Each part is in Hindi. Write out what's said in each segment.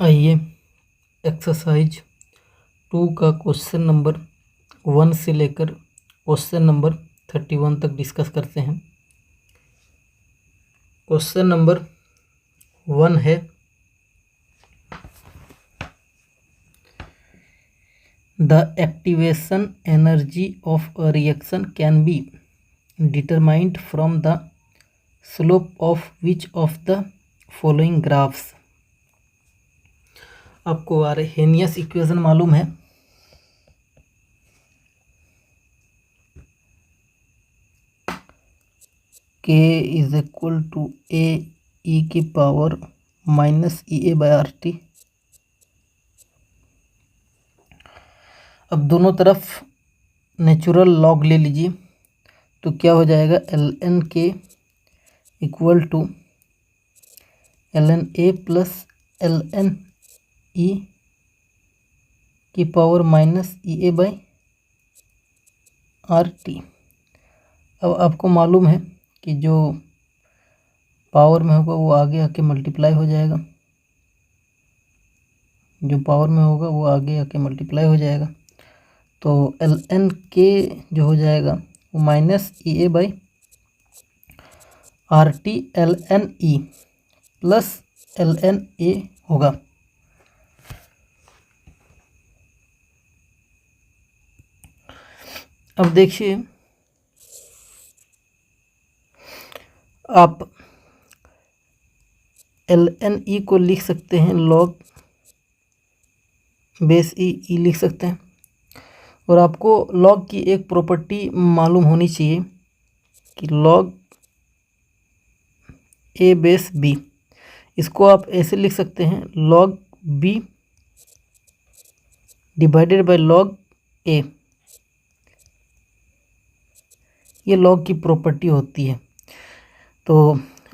आइए एक्सरसाइज 2 का क्वेश्चन नंबर 1 से लेकर क्वेश्चन नंबर 31 तक डिस्कस करते हैं। क्वेश्चन नंबर 1 है, the activation energy of a reaction can be determined from the slope of which of the following graphs. आपको आर्हेनियस इक्वेशन मालूम है। K इज इक्वल टू ए ई की power minus E A bye are t. अब दोनों तरफ नेचुरल लॉग ले लीजिए तो क्या हो जाएगा, एल एन के equal to l N a plus L N e की power minus E A by are t. अब आपको मालूम है कि जो पावर में होगा वो आगे आके मल्टीप्लाई हो जाएगा, जो पावर में होगा वो आगे आके मल्टीप्लाई हो जाएगा। तो एल एन के जो हो जाएगा वो minus E A by are T L N E plus L N A होगा। अब देखिए, आप एल एन ई को लिख सकते हैं लॉग बेस ई लिख सकते हैं। और आपको लॉग की एक प्रॉपर्टी मालूम होनी चाहिए कि लॉग ए बेस बी, इसको आप ऐसे लिख सकते हैं, log b divided by log a. ये लॉग की प्रॉपर्टी होती है। तो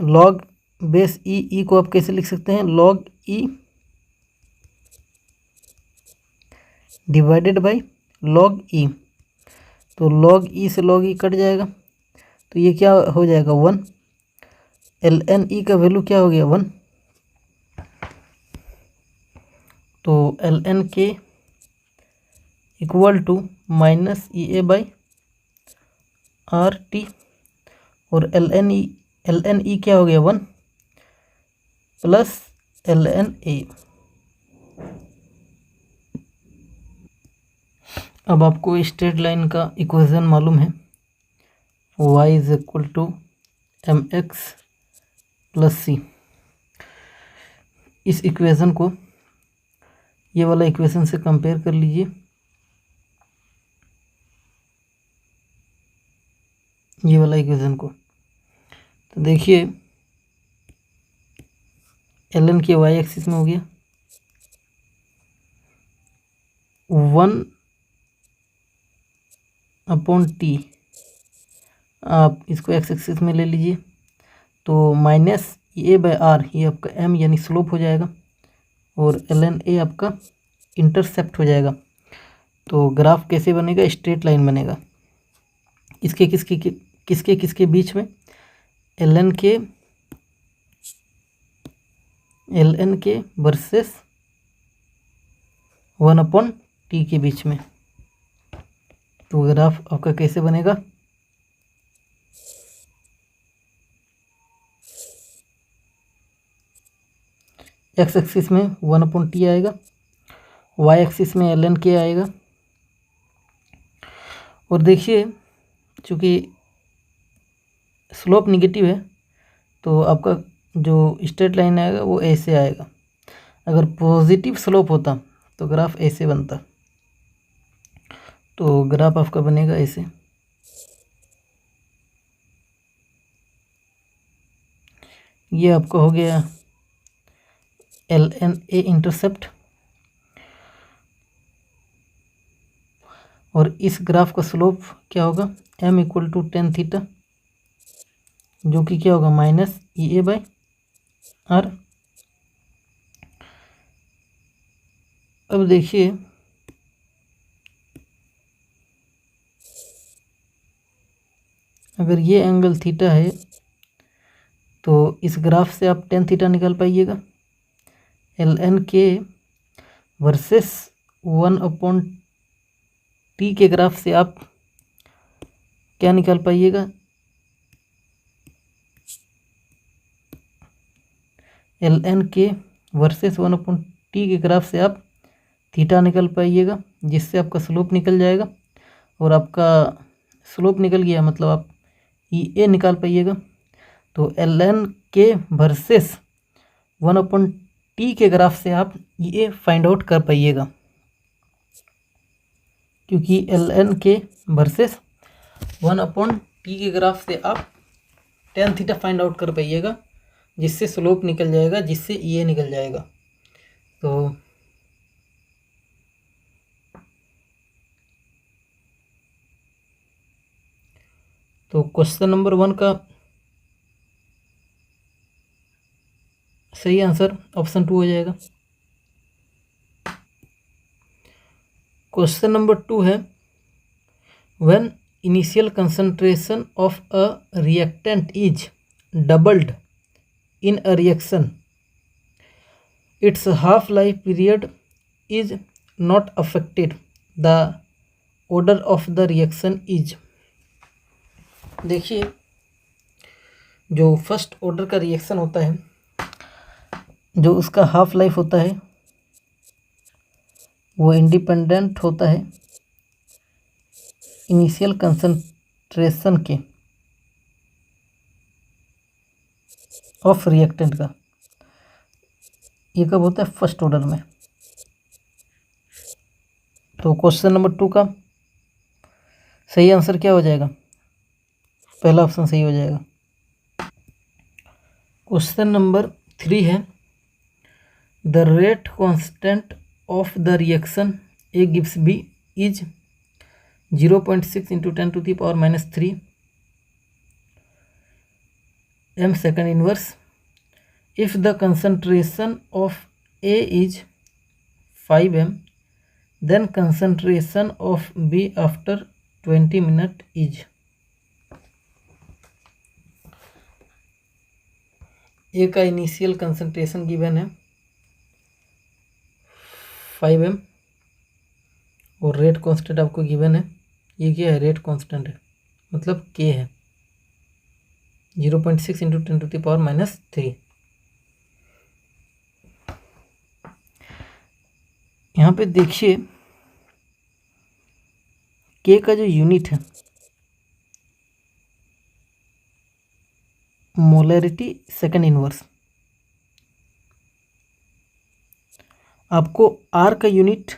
लॉग बेस ई को आप कैसे लिख सकते हैं, log e divided by log e. तो लॉग ई से लॉग ई कट जाएगा तो ये क्या हो जाएगा, 1। एल एन ई का वैल्यू क्या हो गया, 1। तो एल एन के equal to minus E A by are T और एल एन ई क्या हो गया, 1 प्लस एल एन ए। अब आपको स्ट्रेट लाइन का इक्वेशन मालूम है, y is equal to m x plus c. इस इक्वेशन को ये वाला इक्वेशन से कंपेयर कर लीजिए। ये वाला इक्वेशन को तो देखिए, एल एन के वाई एक्सिस में हो गया 1 अपॉन टी। आप इसको एक्स एक्सिस में ले लीजिए तो माइनस ए बाय आर, ये आपका एम यानी स्लोप हो जाएगा और एल एन ए आपका इंटरसेप्ट हो जाएगा। तो ग्राफ कैसे बनेगा, स्ट्रेट लाइन बनेगा। इसके किसके बीच में, एल एन के वर्सेस 1 अपॉन टी के बीच में। तो ग्राफ आपका कैसे बनेगा, एक्स एक्सिस में 1 अपॉन टी आएगा, वाई एक्सिस में एल एन के आएगा। और देखिए, चूँकि स्लोप निगेटिव है तो आपका जो स्ट्रेट लाइन आएगा वो ऐसे आएगा। अगर पॉजिटिव स्लोप होता तो ग्राफ ऐसे बनता। तो ग्राफ आपका बनेगा ऐसे। ये आपका हो गया एल एन ए इंटरसेप्ट और इस ग्राफ का स्लोप क्या होगा, M equal to tan theta, जो कि क्या होगा, minus E A by R. अब देखिए, अगर ये एंगल थीटा है तो इस ग्राफ से आप टेन थीटा निकाल पाइएगा। ln k वर्सेस 1/t के ग्राफ से आप क्या निकाल पाइएगा, ln k वर्सेस 1/t के ग्राफ से आप थीटा निकल पाइएगा, जिससे आपका स्लोप निकल जाएगा। और आपका स्लोप निकल गया मतलब आप ई ए निकाल पाइएगा। तो ln k वर्सेस 1/t के ग्राफ से आप ई ए फाइंड आउट कर पाइएगा, क्योंकि ln k वर्सेस 1/t के ग्राफ से आप tan थीटा फाइंड आउट कर पाइएगा, जिससे स्लोप निकल जाएगा, जिससे ई ए निकल जाएगा। तो क्वेश्चन नंबर 1 का सही आंसर ऑप्शन 2 हो जाएगा। क्वेश्चन नंबर 2 है, when initial concentration of a reactant is doubled in a reaction, it's half life period is not affected, the order of the reaction is. देखिए, जो फर्स्ट ऑर्डर का रिएक्शन होता है, जो उसका हाफ लाइफ होता है वो इंडिपेंडेंट होता है इनिशियल कंसंट्रेशन के ऑफ रिएक्टेंट का। ये कब होता है, फर्स्ट ऑर्डर में। तो क्वेश्चन नंबर 2 का सही आंसर क्या हो जाएगा, पहला ऑप्शन सही हो जाएगा। क्वेश्चन नंबर 3 है, the rate constant of the reaction A gives B is 0.6 into 10 to the power minus 3 m second inverse. If the concentration of A is 5 m, then concentration of B after 20 minutes is। A का इनिशियल कंसंट्रेशन गिवन है 5 m और रेट कांस्टेंट आपको गिवन है। ये क्या है, रेट कांस्टेंट है, मतलब k है 0.6 into 10 to the power minus 3। यहाँ पे देखिए k का जो यूनिट है मोलैरिटी सेकंड इनवर्स, आपको r का यूनिट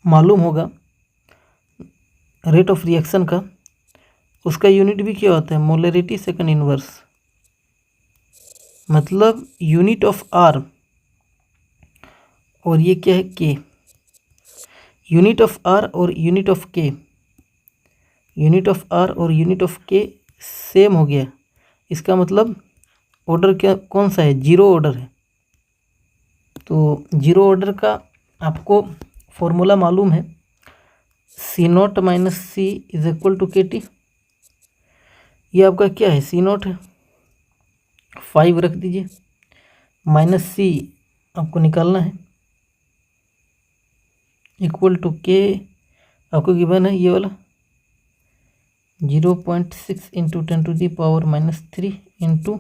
मालूम होगा रेट ऑफ रिएक्शन का, उसका यूनिट भी क्या होता है, मोलैरिटी सेकंड इनवर्स, मतलब यूनिट ऑफ r, और ये क्या है k। यूनिट ऑफ r और unit of k, unit of r और यूनिट ऑफ k सेम हो गया, इसका मतलब ऑर्डर क्या कौन सा है, जीरो ऑर्डर है। तो जीरो ऑर्डर का आपको फॉर्मूला मालूम है, C0 minus C is equal to KT। ये आपका क्या है, C0 है, 5 रख दीजिए, माइनस सी आपको निकालना है, इक्वल टू K आपको गिवन है ये वाला 0.6 into 10 to the power minus 3 into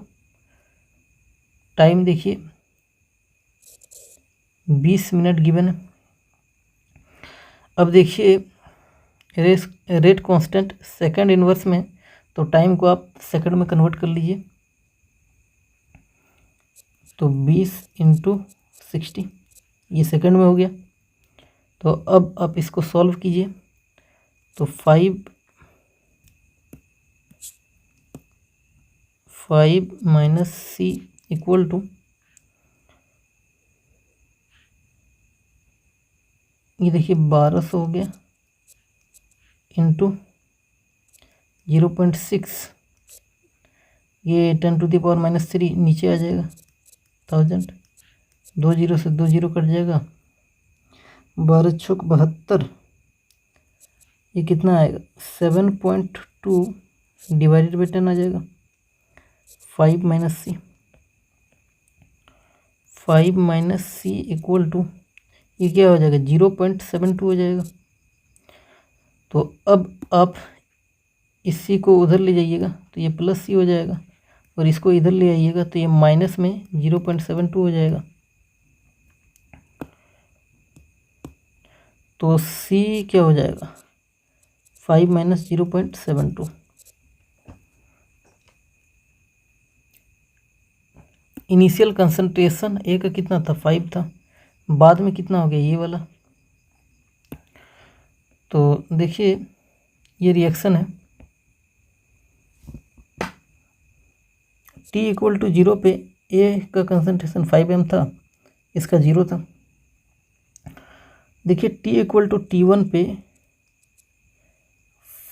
time देखिए 20 मिनट गिवन है। अब देखिए रेट कांस्टेंट सेकंड इनवर्स में, तो टाइम को आप सेकंड में कन्वर्ट कर लीजिए, तो 20 इंटू 60 ये सेकंड में हो गया। तो अब आप इसको सॉल्व कीजिए, तो 5 माइनस सी इक्वल टू, ये देखिए 1200 हो गया, इंटू 0.6, ये 10 टू द पावर माइनस 3 नीचे आ जाएगा 1000, 2 जीरो से 2 जीरो कट जाएगा, 12 छुक 72, ये कितना आएगा 7.2 डिवाइडेड बाई 10 आ जाएगा। 5 minus C, 5 minus C equal to, ये क्या हो जाएगा 0.72 हो जाएगा। तो अब आप इस सी को उधर ले जाइएगा तो ये प्लस सी हो जाएगा, और इसको इधर ले आइएगा तो ये माइनस में 0.72 हो जाएगा। तो सी क्या हो जाएगा 5 माइनस 0.72। इनिशियल कंसंट्रेशन ए का कितना था 5 था, बाद में कितना हो गया ये वाला। तो देखिए ये रिएक्शन है, T इक्वल टू 0 पे ए का कंसंट्रेशन 5m था, इसका 0 था। देखिए T इक्वल टू T1 पे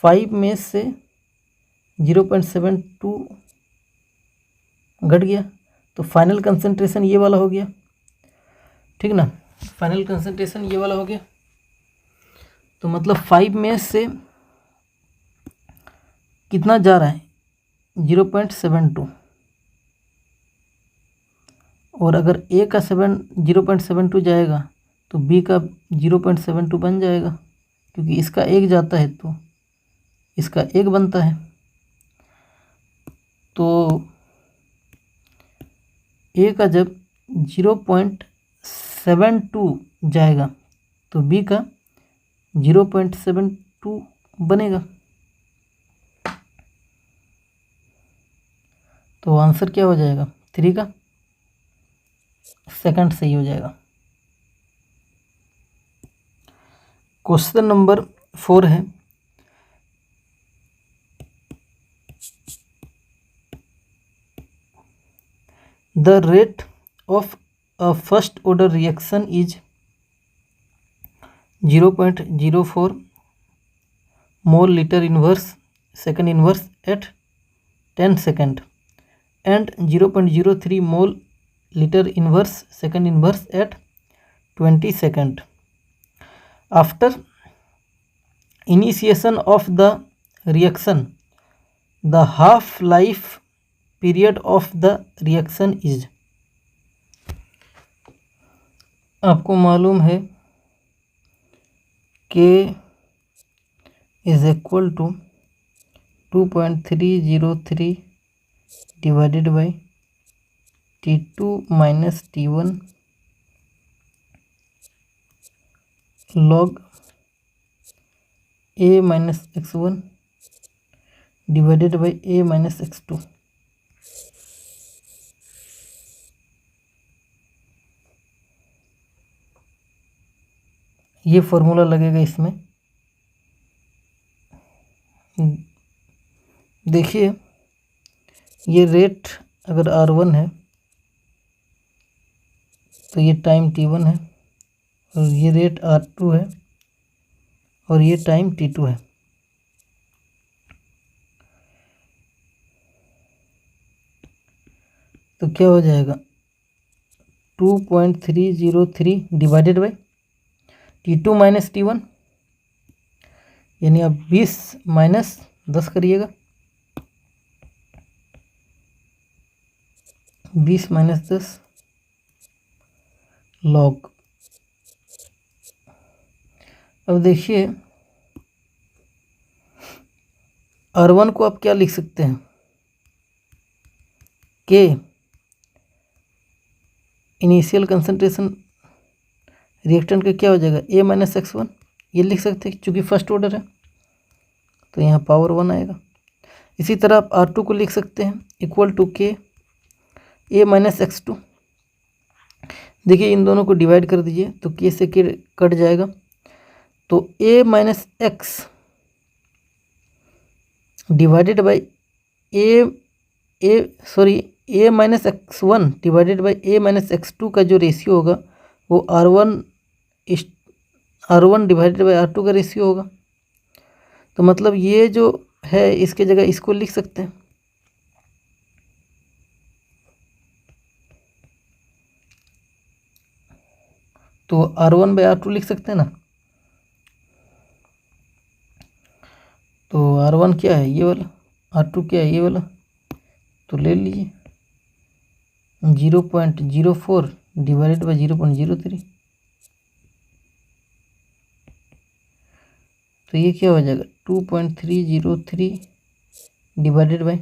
5 में से 0.72 घट गया, तो फाइनल कंसंट्रेशन ये वाला हो गया, ठीक ना। फाइनल कंसंट्रेशन ये वाला हो गया, तो मतलब 5 में से कितना जा रहा है 0.72, और अगर ए का 0.72 जाएगा तो बी का 0.72 बन जाएगा, क्योंकि इसका एक जाता है तो इसका एक बनता है। तो ए का जब 0.72 जाएगा तो बी का 0.72 बनेगा। तो आंसर क्या हो जाएगा 3 का सेकंड सही हो जाएगा। क्वेश्चन नंबर 4 है, the rate of a first order reaction is 0.04 mole litre inverse second inverse at 10 second and 0.03 mole litre inverse second inverse at 20 second. After initiation of the reaction the half life period of the reaction is. आपको मालूम है K is equal to 2.303 divided by T2 minus T1 log A minus x1 divided by A minus x2। ये फॉर्मूला लगेगा इसमें। देखिए ये रेट अगर R1 है तो ये टाइम T1 है, और ये रेट R2 है और ये टाइम T2 है। तो क्या हो जाएगा 2.303 divided by T2 minus T1, यानी आप 20 माइनस 10 करिएगा, 20 माइनस 10 लॉग। अब देखिए R1 को आप क्या लिख सकते हैं के इनिशियल कंसंट्रेशन रिएक्टेंट का क्या हो जाएगा A माइनस x1, ये लिख सकते हैं चूँकि फर्स्ट ऑर्डर है तो यहाँ पावर 1 आएगा। इसी तरह आप R2 को लिख सकते हैं इक्वल टू के A माइनस x2। देखिए इन दोनों को डिवाइड कर दीजिए तो के से के कट जाएगा, तो A minus x divided by A minus x1 divided by A minus x2 का जो रेशियो होगा वो R1 डिवाइडेड बाई R2 का रेशियो होगा। तो मतलब ये जो है इसके जगह इसको लिख सकते हैं, तो R1 बाई R2 लिख सकते हैं ना। तो R1 क्या है ये वाला, R2 क्या है ये वाला, तो ले लीजिए 0.04 डिवाइडेड बाई 0.03। तो ये क्या हो जाएगा 2.303 डिवाइडेड बाई,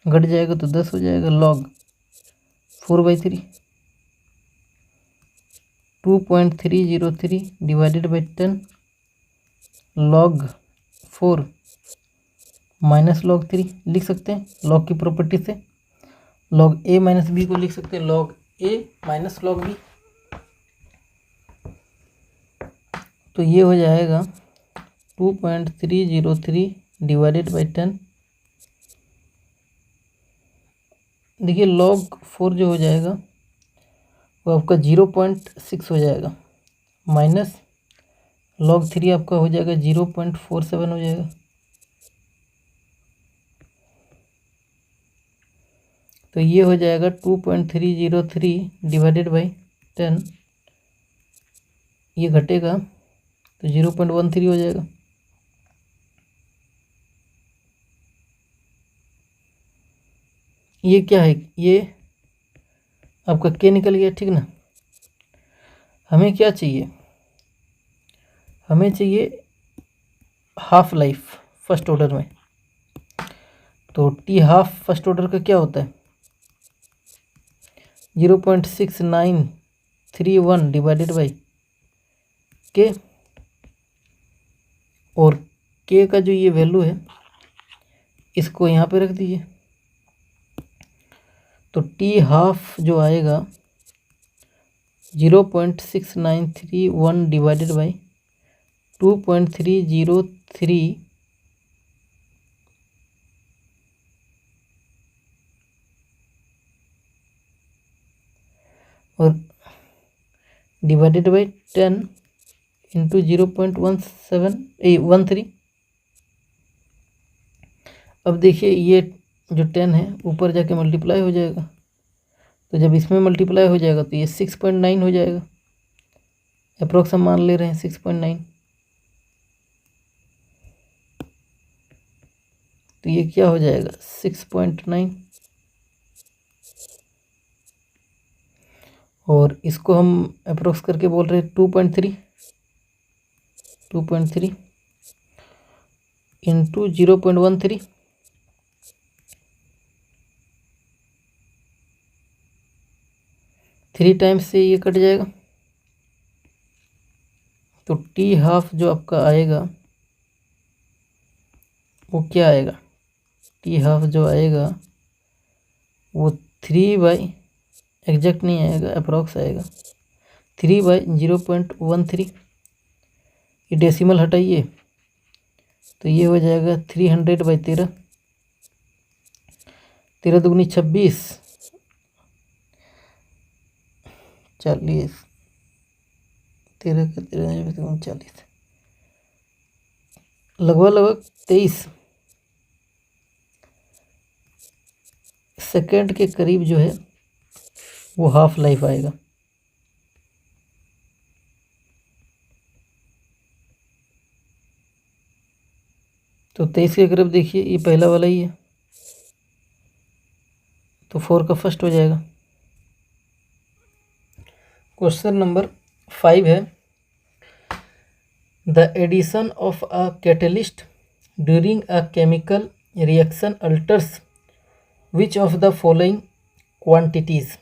घट जाएगा तो 10 हो जाएगा, log 4/3। 2.303 divided by 10 log 4 minus log 3 लिख सकते हैं लॉग की प्रॉपर्टी से। लॉग ए माइनस बी को लिख सकते हैं लॉग ए माइनस लॉग बी। तो ये हो जाएगा 2.303 डिवाइडेड बाई 10। देखिए लॉग 4 जो हो जाएगा वो आपका 0.6 हो जाएगा, माइनस लॉग 3 आपका हो जाएगा 0.47 हो जाएगा। तो ये हो जाएगा 2.303 डिवाइडेड बाई 10, ये घटेगा तो 0.13 हो जाएगा। ये क्या है, ये आपका के निकल गया, ठीक ना। हमें क्या चाहिए, हमें चाहिए हाफ लाइफ फर्स्ट ऑर्डर में। तो टी हाफ फर्स्ट ऑर्डर का क्या होता है 0.6931 डिवाइडेड बाई के, और के का जो ये वैल्यू है इसको यहाँ पे रख दीजिए। तो टी हाफ जो आएगा 0.6931 डिवाइडेड बाई 2.303 और डिवाइडेड बाई 10 इंटू 0.1713। अब देखिए ये जो 10 है ऊपर जाके मल्टीप्लाई हो जाएगा, तो जब इसमें मल्टीप्लाई हो जाएगा तो ये 6.9 हो जाएगा, अप्रोक्स हम मान ले रहे हैं 6.9। तो ये क्या हो जाएगा 6.9, और इसको हम अप्रोक्स करके बोल रहे हैं 2.3 इंटू 0.13, थ्री टाइम्स से ये कट जाएगा। तो टी हाफ जो आपका आएगा वो क्या आएगा, टी हाफ जो आएगा वो 3/, एग्जैक्ट नहीं आएगा, अप्रॉक्स आएगा 3/0.13। ये डेसिमल हटाइए तो ये हो जाएगा 300/13, 13 दूनी 26, 40, 13 का 13 40, लगभग 23 सेकेंड के करीब जो है वो हाफ लाइफ आएगा। तो 23 के करीब देखिए ये पहला वाला ही है, तो 4 का फर्स्ट हो जाएगा। क्वेश्चन नंबर 5 है, the addition of a catalyst during a chemical reaction alters which of the following quantities.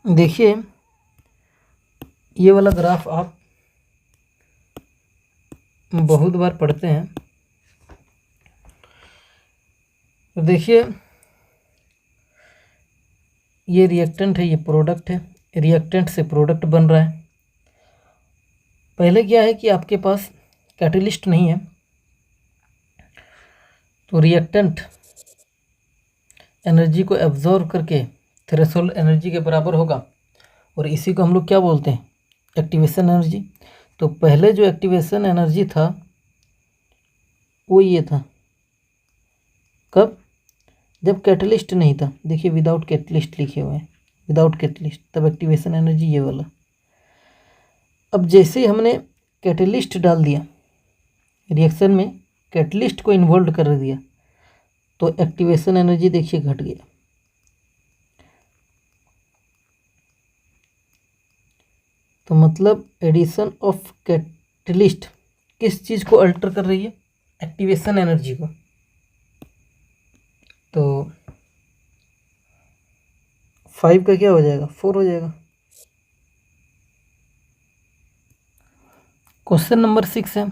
देखिए ये वाला ग्राफ आप बहुत बार पढ़ते हैं। तो देखिए ये रिएक्टेंट है, ये प्रोडक्ट है, रिएक्टेंट से प्रोडक्ट बन रहा है। पहले क्या है कि आपके पास कैटलिस्ट नहीं है, तो रिएक्टेंट एनर्जी को एब्जॉर्व करके थ्रेशोल्ड एनर्जी के बराबर होगा, और इसी को हम लोग क्या बोलते हैं, एक्टिवेशन एनर्जी। तो पहले जो एक्टिवेशन एनर्जी था वो ये था, कब, जब कैटलिस्ट नहीं था। देखिए विदाउट कैटलिस्ट लिखे हुए हैं, विदाउट कैटलिस्ट, तब एक्टिवेशन एनर्जी ये वाला। अब जैसे ही हमने कैटलिस्ट डाल दिया रिएक्शन में, कैटलिस्ट को इन्वॉल्व कर दिया, तो एक्टिवेशन एनर्जी देखिए घट गया। तो मतलब एडिशन ऑफ कैटलिस्ट किस चीज़ को अल्टर कर रही है, एक्टिवेशन एनर्जी को। तो 5 का क्या हो जाएगा, 4 हो जाएगा। क्वेश्चन नंबर 6 है,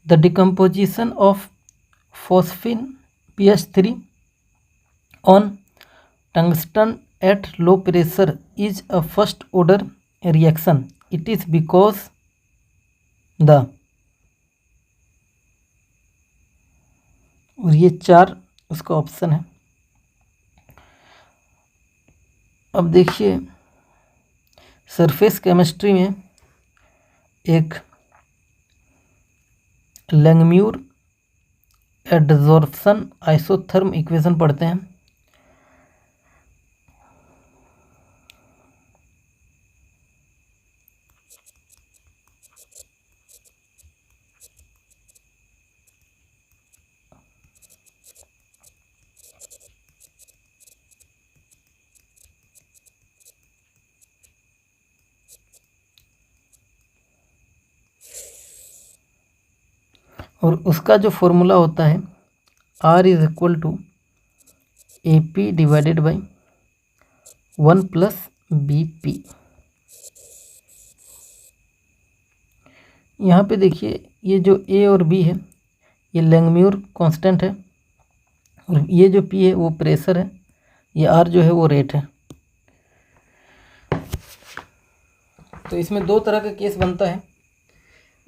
the decomposition of phosphine PH3 on tungsten at low pressure is a first order reaction, it is because the, और ये 4 उसका ऑप्शन है। अब देखिए सरफेस केमिस्ट्री में एक लैंगम्यूर एडजॉर्प्शन आइसोथर्म इक्वेशन पढ़ते हैं। और उसका जो फॉर्मूला होता है R is equal to AP divided by 1 plus BP। यहाँ पे देखिए ये जो A और B है ये लैंगम्यूर कांस्टेंट है, और ये जो P है वो प्रेशर है, ये R जो है वो रेट है। तो इसमें 2 तरह का केस बनता है।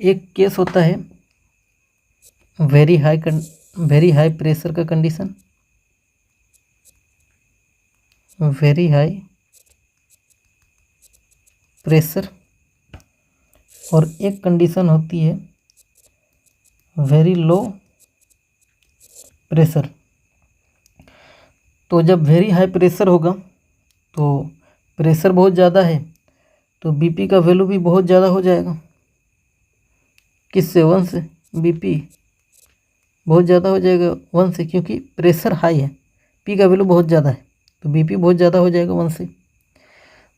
एक केस होता है वेरी हाई प्रेशर का कंडीशन, वेरी हाई प्रेशर, और एक कंडीशन होती है वेरी लो प्रेशर। तो जब वेरी हाई प्रेशर होगा तो प्रेशर बहुत ज़्यादा है तो BP का वैल्यू भी बहुत ज़्यादा हो जाएगा। किससे, 1 से। BP बहुत ज़्यादा हो जाएगा 1 से, क्योंकि प्रेशर हाई है, P का वैल्यू बहुत ज़्यादा है, तो BP बहुत ज़्यादा हो जाएगा 1 से।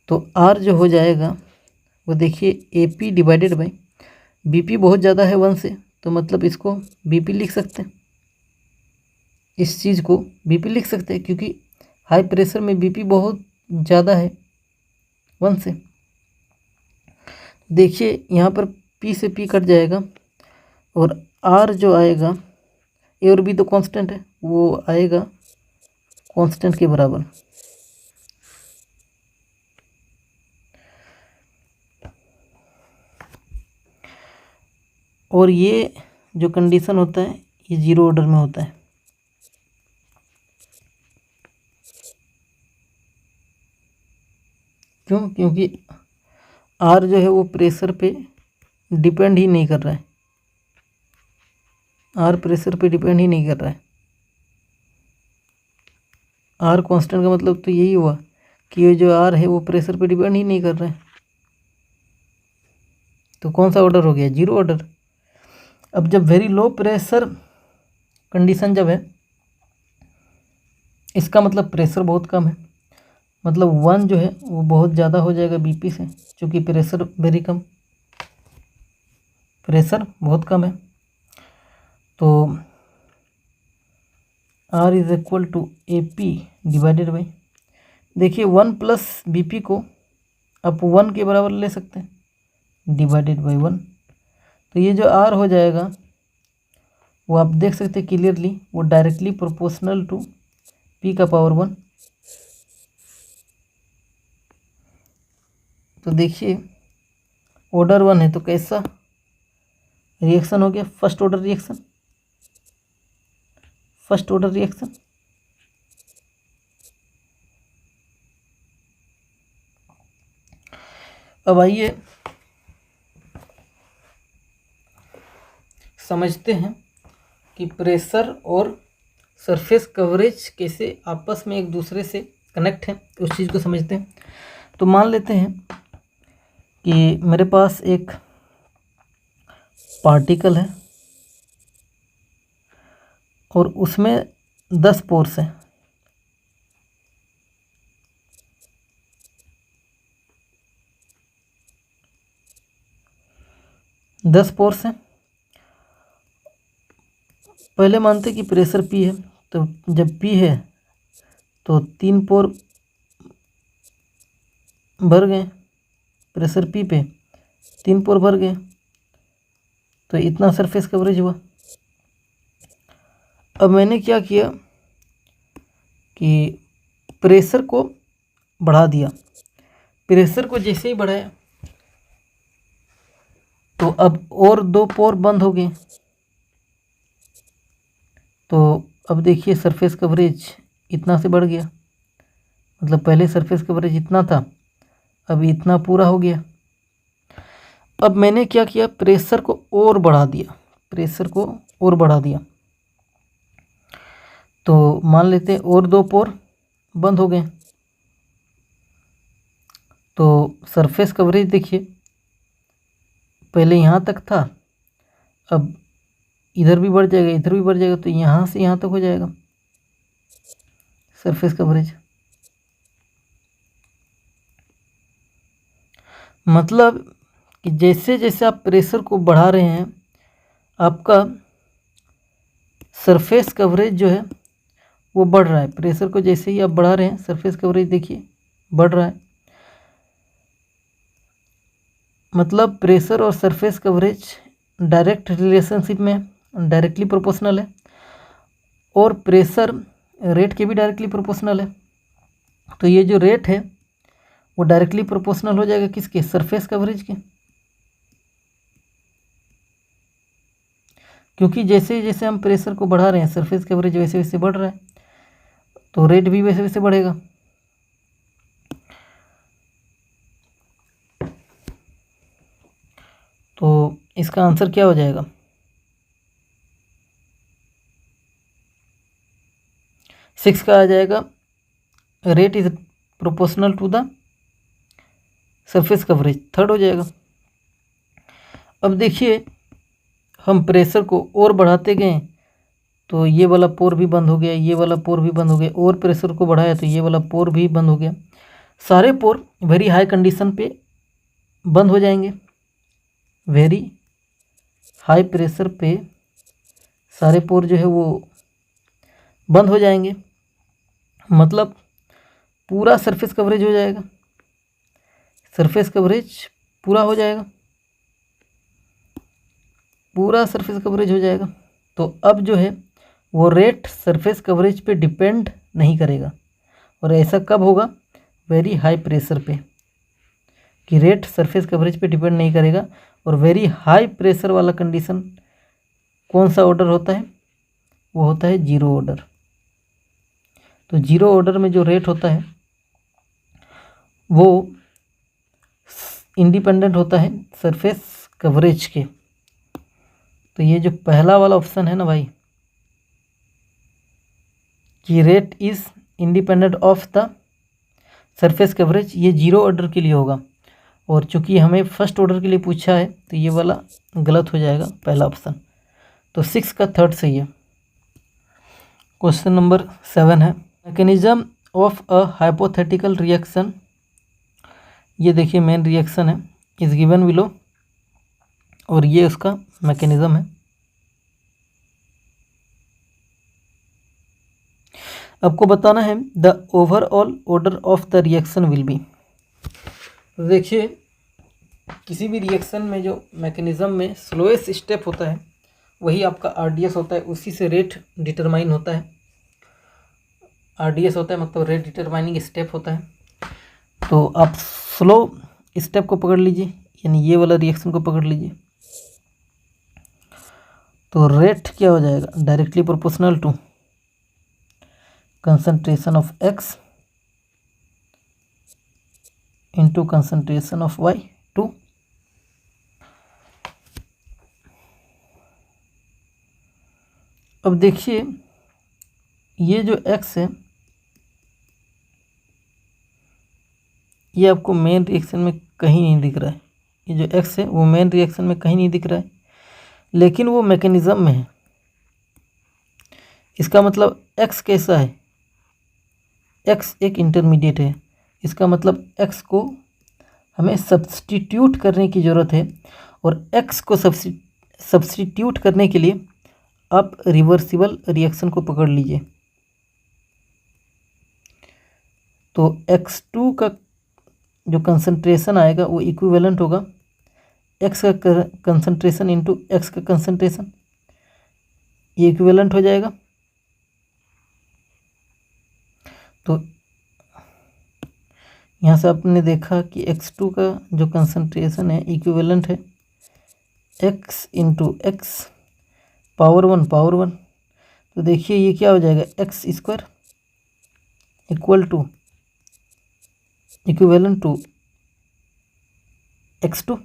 तो R जो हो जाएगा वो देखिए AP डिवाइडेड बाई BP बहुत ज़्यादा है 1 से, तो मतलब इसको BP लिख सकते हैं, इस चीज़ को BP लिख सकते हैं, क्योंकि हाई प्रेशर में BP बहुत ज़्यादा है 1 से। देखिए यहाँ पर P से P कट जाएगा, और R जो आएगा, A और B तो कांस्टेंट है, वो आएगा कांस्टेंट के बराबर। और ये जो कंडीशन होता है ये 0 ऑर्डर में होता है। क्यों, क्योंकि R जो है वो प्रेशर पे डिपेंड ही नहीं कर रहा है, R प्रेशर पे डिपेंड ही नहीं कर रहा है। R कांस्टेंट का मतलब तो यही हुआ कि ये जो R है वो प्रेशर पे डिपेंड ही नहीं कर रहा है। तो कौन सा ऑर्डर हो गया, 0 ऑर्डर। अब जब वेरी लो प्रेशर कंडीशन जब है, इसका मतलब प्रेशर बहुत कम है, मतलब 1 जो है वो बहुत ज़्यादा हो जाएगा BP से, क्योंकि प्रेशर वेरी कम, प्रेशर बहुत कम है। तो R is equal to AP divided by देखिए 1 प्लस BP को आप 1 के बराबर ले सकते हैं डिवाइडेड बाई 1। तो ये जो R हो जाएगा वो आप देख सकते हैं क्लियरली, वो डायरेक्टली प्रोपोर्शनल टू P का पावर 1। तो देखिए ऑर्डर 1 है तो कैसा रिएक्शन हो गया, first order reaction, first order reaction. अब आइए समझते हैं कि प्रेशर और सरफेस कवरेज कैसे आपस में एक दूसरे से कनेक्ट हैं, उस चीज़ को समझते हैं। तो मान लेते हैं कि मेरे पास एक पार्टिकल है और उसमें 10 पोर्स हैं। दस पोर्स हैं। पहले मानते हैं कि प्रेशर P है, तो जब P है तो 3 पोर भर गए, प्रेशर P पे 3 पोर भर गए, तो इतना सरफेस कवरेज हुआ। अब मैंने क्या किया कि प्रेशर को बढ़ा दिया। प्रेशर को जैसे ही बढ़ाया तो अब और 2 पोर बंद हो गए। तो अब देखिए सरफेस कवरेज इतना से बढ़ गया, मतलब पहले सरफेस कवरेज इतना था, अब इतना पूरा हो गया। अब मैंने क्या किया, प्रेशर को और बढ़ा दिया, प्रेशर को और बढ़ा दिया। तो मान लेते हैं और 2 पोर बंद हो गए। तो सरफेस कवरेज देखिए पहले यहाँ तक था, अब इधर भी बढ़ जाएगा, इधर भी बढ़ जाएगा, तो यहाँ से यहाँ तक हो जाएगा सरफेस कवरेज। मतलब कि जैसे जैसे आप प्रेशर को बढ़ा रहे हैं आपका सरफेस कवरेज जो है वो बढ़ रहा है। प्रेशर को जैसे ही आप बढ़ा रहे हैं सरफेस कवरेज देखिए बढ़ रहा है। मतलब प्रेशर और सरफेस कवरेज डायरेक्ट रिलेशनशिप में, डायरेक्टली प्रोपोर्शनल है, और प्रेशर रेट के भी डायरेक्टली प्रोपोर्शनल है। तो ये जो रेट है वो डायरेक्टली प्रोपोर्शनल हो जाएगा किसके, सरफेस कवरेज के। क्योंकि जैसे जैसे हम प्रेशर को बढ़ा रहे हैं सरफेस कवरेज वैसे वैसे बढ़ रहा है, तो रेट भी वैसे वैसे बढ़ेगा। तो इसका आंसर क्या हो जाएगा, सिक्स का आ जाएगा rate is proportional to the surface coverage, third हो जाएगा। अब देखिए हम प्रेशर को और बढ़ाते गए तो ये वाला पोर भी बंद हो गया, ये वाला पोर भी बंद हो गया, और प्रेशर को बढ़ाया तो ये वाला पोर भी बंद हो गया। सारे पोर वेरी हाई कंडीशन पे बंद हो जाएंगे, वेरी हाई प्रेशर पे सारे पोर जो है वो बंद हो जाएंगे। मतलब पूरा सरफेस कवरेज हो जाएगा, सरफेस कवरेज पूरा हो जाएगा, पूरा सरफेस कवरेज हो जाएगा। तो अब जो है वो रेट सरफेस कवरेज पे डिपेंड नहीं करेगा। और ऐसा कब होगा, वेरी हाई प्रेशर पे, कि रेट सरफेस कवरेज पे डिपेंड नहीं करेगा। और वेरी हाई प्रेशर वाला कंडीशन कौन सा ऑर्डर होता है, वो होता है जीरो ऑर्डर। तो जीरो ऑर्डर में जो रेट होता है वो इंडिपेंडेंट होता है सरफेस कवरेज के। तो ये जो पहला वाला ऑप्शन है ना भाई, कि rate is independent of the surface coverage, ये जीरो ऑर्डर के लिए होगा। और चूंकि हमें फर्स्ट ऑर्डर के लिए पूछा है तो ये वाला गलत हो जाएगा, पहला ऑप्शन। तो 6 का थर्ड सही है। क्वेश्चन नंबर 7 है, mechanism of a hypothetical reaction. ये देखिए मेन रिएक्शन है, इज गिवन बिलो, और ये उसका मैकेनिज्म है। आपको बताना है the overall order of the reaction will be. देखिए किसी भी रिएक्शन में जो मैकेनिज्म में स्लोएस्ट स्टेप होता है वही आपका आरडीएस होता है, उसी से रेट डिटरमाइन होता है। आरडीएस होता है मतलब रेट डिटरमाइनिंग स्टेप होता है। तो आप स्लो स्टेप को पकड़ लीजिए, यानी ये वाला रिएक्शन को पकड़ लीजिए, तो रेट क्या हो जाएगा, directly proportional to concentration of X into concentration of Y two. अब देखिए ये जो x है ये आपको मेन रिएक्शन में कहीं नहीं दिख रहा है। ये जो x है वो मेन रिएक्शन में कहीं नहीं दिख रहा है, लेकिन वो मैकेनिज्म में है। इसका मतलब x कैसा है, x एक इंटरमीडिएट है। इसका मतलब x को हमें सब्स्टिट्यूट करने की ज़रूरत है, और x को सब्स्टिट्यूट करने के लिए आप रिवर्सिबल रिएक्शन को पकड़ लीजिए। तो x2 का जो कंसंट्रेशन आएगा वो इक्विवेलेंट होगा x का कंसंट्रेशन इंटू x का कंसंट्रेशन, ये इक्विवेलेंट हो जाएगा। तो यहाँ से आपने देखा कि x2 का जो कंसंट्रेशन है इक्विवेलेंट है x इंटू एक्स पावर 1। तो देखिए ये क्या हो जाएगा, X square equal to equivalent to x2।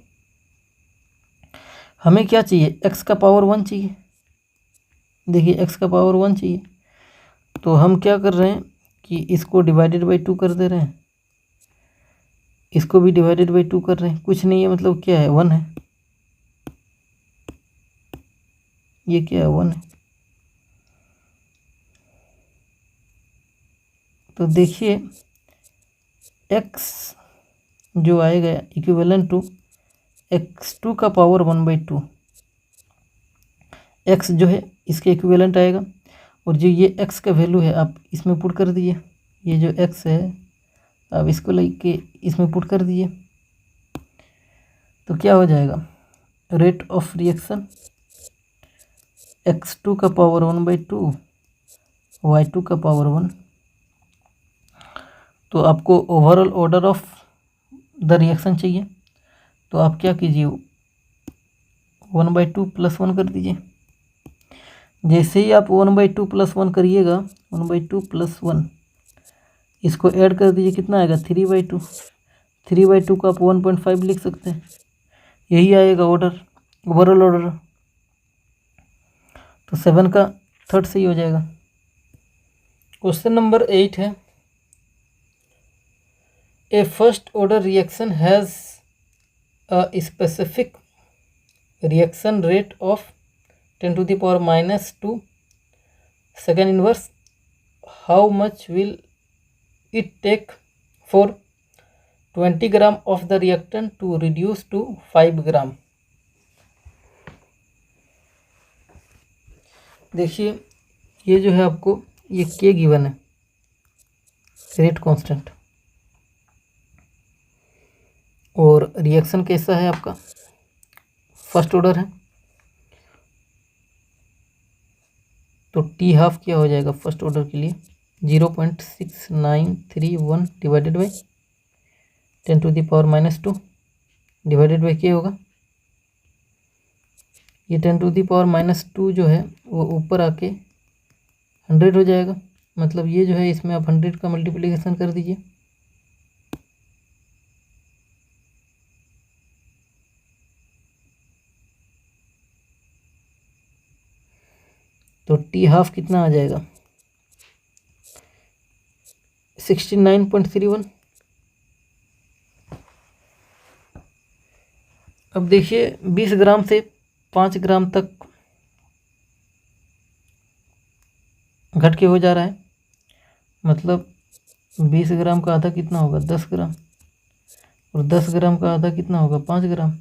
हमें क्या चाहिए, x का पावर 1 चाहिए। देखिए x का पावर 1 चाहिए, तो हम क्या कर रहे हैं कि इसको डिवाइडेड बाई 2 कर दे रहे हैं, इसको भी डिवाइडेड बाई 2 कर रहे हैं। कुछ नहीं है, मतलब क्या है, 1 है। ये क्या है, 1 है। तो देखिए x जो आएगा इक्विवेलेंट टू x2 का पावर 1/2। x जो है इसके इक्विवेलेंट आएगा, और जो ये x का वैल्यू है आप इसमें पुट कर दीजिए। ये जो x है आप इसको लेके इसमें पुट कर दीजिए, तो क्या हो जाएगा, रेट ऑफ रिएक्शन x2 का पावर 1/2 y2 का पावर 1। तो आपको overall order of the reaction चाहिए, तो आप क्या कीजिए, 1/2 + 1 कर दीजिए। जैसे ही आप 1/2 + 1 करिएगा, 1/2 + 1 इसको ऐड कर दीजिए, कितना आएगा, 3/2। 3/2 को आप 1.5 लिख सकते हैं, यही आएगा ऑर्डर, ओवरऑल ऑर्डर। तो 7 का थर्ड सही हो जाएगा। क्वेश्चन नंबर 8 है, a first order reaction has a specific reaction rate of 10⁻⁻2 second inverse. How much will it take for 20 gram of the reactant to reduce to 5 gram? देखिए ये जो है आपको ये K गिवन है, रेट कांस्टेंट, और रिएक्शन कैसा है आपका, फर्स्ट ऑर्डर है। तो टी हाफ क्या हो जाएगा फर्स्ट ऑर्डर के लिए, 0.6931 डिवाइडेड बाई 10⁻⁻2 डिवाइडेड बाई क्या होगा, ये 10⁻⁻2 जो है वो ऊपर आके 100 हो जाएगा। मतलब ये जो है इसमें आप 100 का मल्टीप्लिकेशन कर दीजिए, तो टी हाफ कितना आ जाएगा, 69.31। अब देखिए 20 ग्राम से 5 ग्राम तक घट के हो जा रहा है, मतलब 20 ग्राम का आधा कितना होगा, 10 ग्राम, और 10 ग्राम का आधा कितना होगा, 5 ग्राम।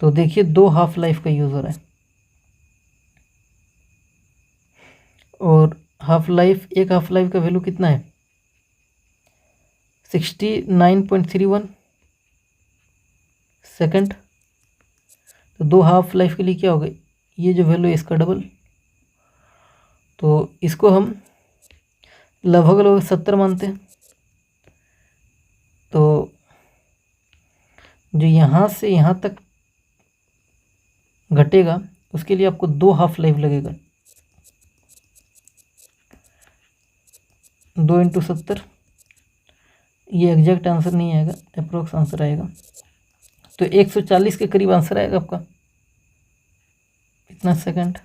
तो देखिए 2 हाफ लाइफ का यूज़ हो रहा है, और हाफ लाइफ, एक हाफ लाइफ का वैल्यू कितना है 69.31 सेकंड। तो 2 हाफ लाइफ के लिए क्या होगा, ये जो वैल्यू है इसका डबल। तो इसको हम लगभग 70 मानते हैं। तो जो यहाँ से यहाँ तक घटेगा उसके लिए आपको 2 हाफ लाइफ लगेगा। 2 × 70, ये एग्जैक्ट आंसर नहीं आएगा, अप्रोक्स आंसर आएगा। तो 140 के करीब आंसर आएगा आपका, इतना सेकंड।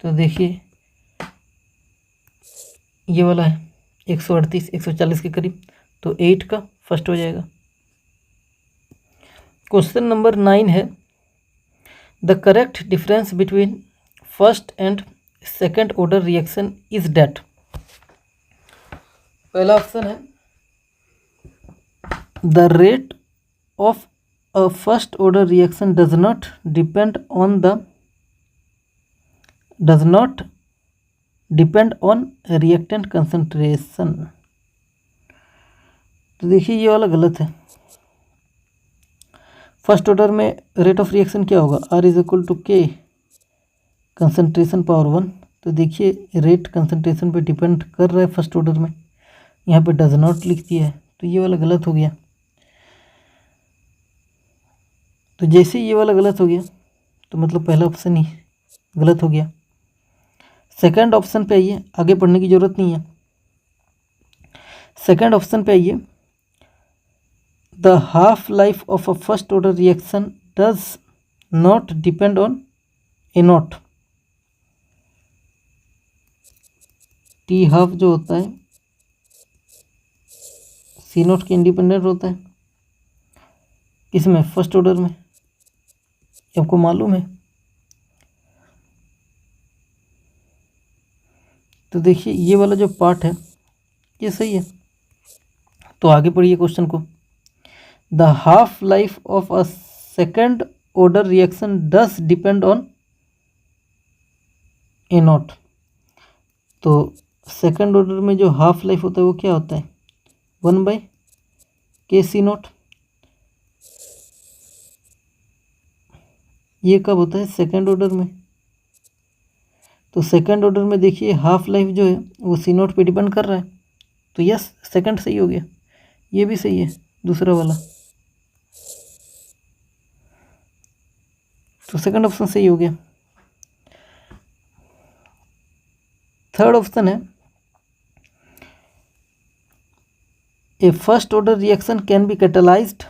तो देखिए ये वाला है 138, 140 के करीब, तो 8 का फर्स्ट हो जाएगा। क्वेश्चन नंबर 9 है, the correct difference between first and second order reaction is that. पहला ऑप्शन है the rate of a first order reaction does not depend on reactant concentration. तो देखिए ये वाला गलत है। फर्स्ट ऑर्डर में रेट ऑफ रिएक्शन क्या होगा, R = K कंसंट्रेशन पावर 1। तो देखिए रेट कंसंट्रेशन पे डिपेंड कर रहा है फर्स्ट ऑर्डर में, यहाँ पे डज नॉट लिख दिया है, तो ये वाला गलत हो गया। तो जैसे ये वाला गलत हो गया तो मतलब पहला ऑप्शन ही गलत हो गया। सेकंड ऑप्शन पे आइए, आगे पढ़ने की ज़रूरत नहीं है। सेकंड ऑप्शन पे आइए, the half life of a first order reaction does not depend on A0। T half जो होता है C0 के इंडिपेंडेंट होता है, इसमें फर्स्ट ऑर्डर में, आपको मालूम है। तो देखिए ये वाला जो पार्ट है ये सही है। तो आगे पढ़िए क्वेश्चन को, the half life of a second order reaction does depend on A0। तो सेकंड ऑर्डर में जो हाफ लाइफ होता है वो क्या होता है 1/KC0। ये कब होता है सेकंड ऑर्डर में। तो सेकंड ऑर्डर में देखिए हाफ लाइफ जो है वो C0 पे डिपेंड कर रहा है, तो यस सेकंड सही हो गया। ये भी सही है दूसरा वाला, तो सेकंड ऑप्शन सही हो गया। थर्ड ऑप्शन है, a first order reaction can be catalysed,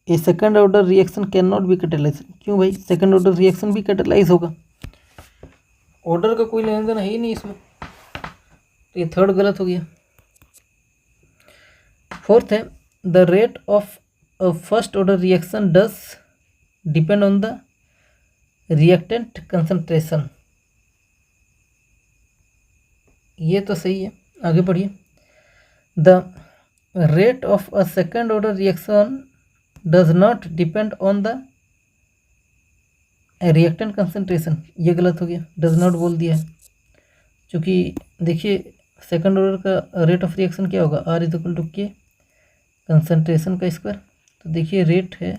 a second order reaction can not be catalysed. क्यों भाई, सेकंड ऑर्डर रिएक्शन भी कैटेलाइज होगा, ऑर्डर का कोई लेन देन है ही नहीं इसमें, तो ये थर्ड गलत हो गया। फोर्थ है, the rate of a first order reaction does depend on the reactant concentration. ये तो सही है, आगे पढ़िए, the rate of a second order reaction does not depend on the reactant concentration. ये गलत हो गया, डज नॉट बोल दिया है, क्योंकि देखिए सेकंड ऑर्डर का रेट ऑफ रिएक्शन क्या होगा R = K कंसंट्रेशन का स्क्वायर। तो देखिए रेट है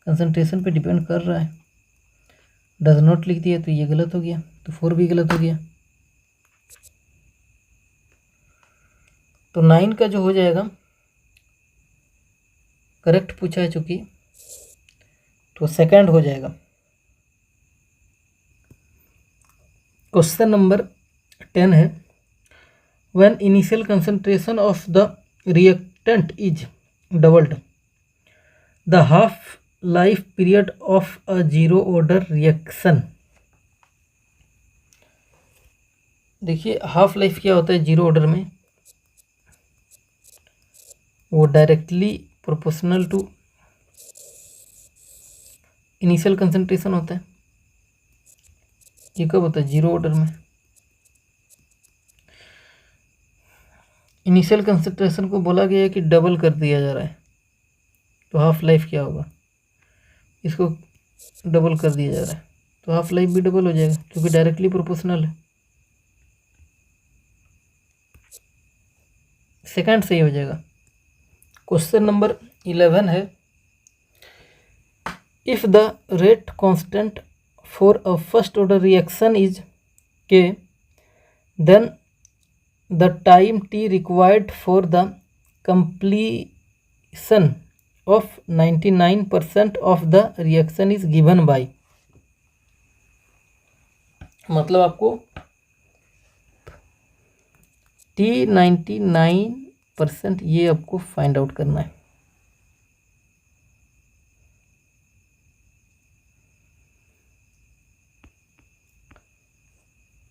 कंसंट्रेशन पे डिपेंड कर रहा है, डज नॉट लिख दिया, तो ये गलत हो गया, तो 4 भी गलत हो गया। तो 9 का जो हो जाएगा करेक्ट पूछा है चूँकि, तो सेकंड हो जाएगा। क्वेश्चन नंबर 10 है, when initial concentration of the reactant is doubled the half life period of a zero order reaction. देखिए हाफ लाइफ क्या होता है जीरो ऑर्डर में, वो directly proportional to initial concentration होता है। ये कब होता है जीरो ऑर्डर में, इनिशियल कंसंट्रेशन को बोला गया है कि डबल कर दिया जा रहा है, तो हाफ लाइफ क्या होगा, इसको डबल कर दिया जा रहा है। तो हाफ लाइफ भी डबल हो जाएगा क्योंकि डायरेक्टली प्रोपोर्शनल है। सेकंड सही हो जाएगा। क्वेश्चन नंबर 11 है, if the rate constant for a first order reaction is k, then the time t required for the completion of 99% of the reaction is given by। मतलब आपको t 99% ये आपको फाइंड आउट करना है।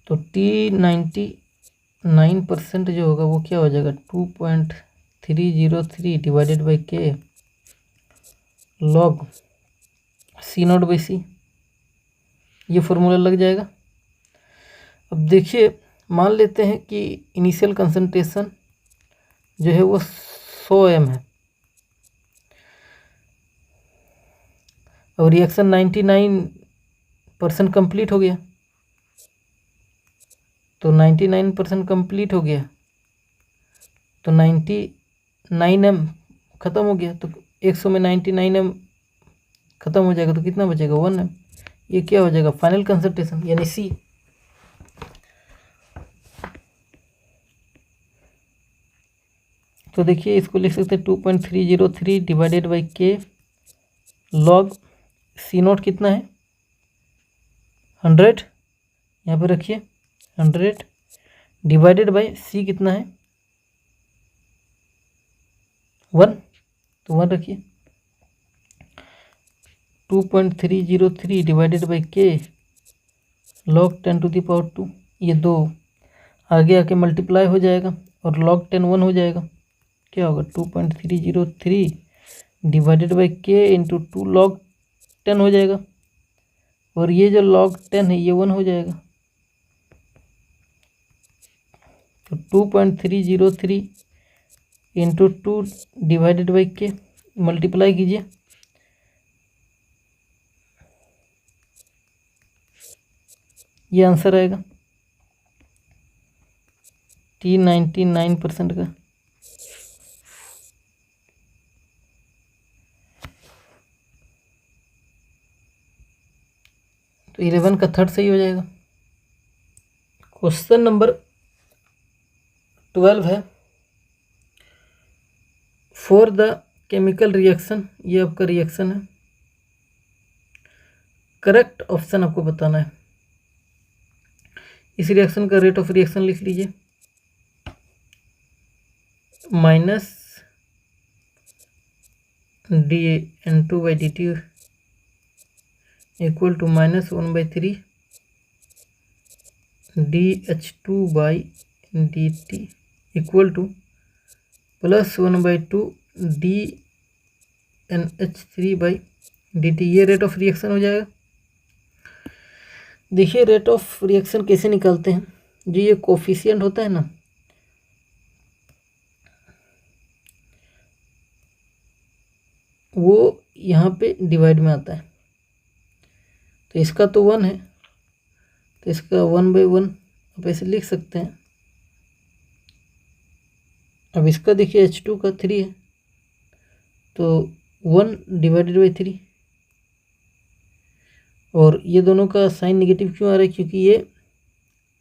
तो t 99% जो होगा वो क्या हो जाएगा, 2.303 डिवाइडेड बाई के लॉग C0/C, ये फॉर्मूला लग जाएगा। अब देखिए, मान लेते हैं कि इनिशियल कंसंट्रेशन जो है वो 100 m है और रिएक्शन 99% कंप्लीट हो गया। तो 99% कंप्लीट हो गया तो 99 m ख़त्म हो गया। तो 100 में 99 m ख़त्म हो जाएगा तो कितना बचेगा, 1 m। ये क्या हो जाएगा, फाइनल कंसंट्रेशन यानी C। तो देखिए इसको लिख सकते हैं 2.303 डिवाइडेड बाई के लॉग C0 कितना है 100, यहाँ पे रखिए 100 डिवाइडेड बाई C कितना है 1, तो 1 रखिए। 2.303 डिवाइडेड बाई के लॉग 10⁻², ये 2 आगे आके मल्टीप्लाई हो जाएगा और लॉग 10 1 हो जाएगा। क्या होगा 2.303 डिवाइडेड बाई के इंटू 2 लॉग 10 हो जाएगा और ये जो लॉग 10 है ये 1 हो जाएगा। तो 2.303 इंटू 2 डिवाइडेड बाई के मल्टीप्लाई कीजिए, ये आंसर आएगा t 99% का। तो 11 का थर्ड सही हो जाएगा। क्वेश्चन नंबर 12 है, फॉर द केमिकल रिएक्शन, ये आपका रिएक्शन है, करेक्ट ऑप्शन आपको बताना है। इस रिएक्शन का रेट ऑफ रिएक्शन लिख लीजिए, minus dN2/dt equal to -1/3 dH2/dt equal to +1/2 dNH3/dt। ये रेट ऑफ रिएक्शन हो जाएगा। देखिए रेट ऑफ रिएक्शन कैसे निकालते हैं, जो ये कोफिशिएंट होता है ना, वो यहाँ पे डिवाइड में आता है। तो इसका तो 1 है तो इसका 1/1 आप ऐसे लिख सकते हैं। अब इसका देखिए H2 का 3 है तो 1 डिवाइडेड बाई 3, और ये दोनों का साइन नेगेटिव क्यों आ रहा है, क्योंकि ये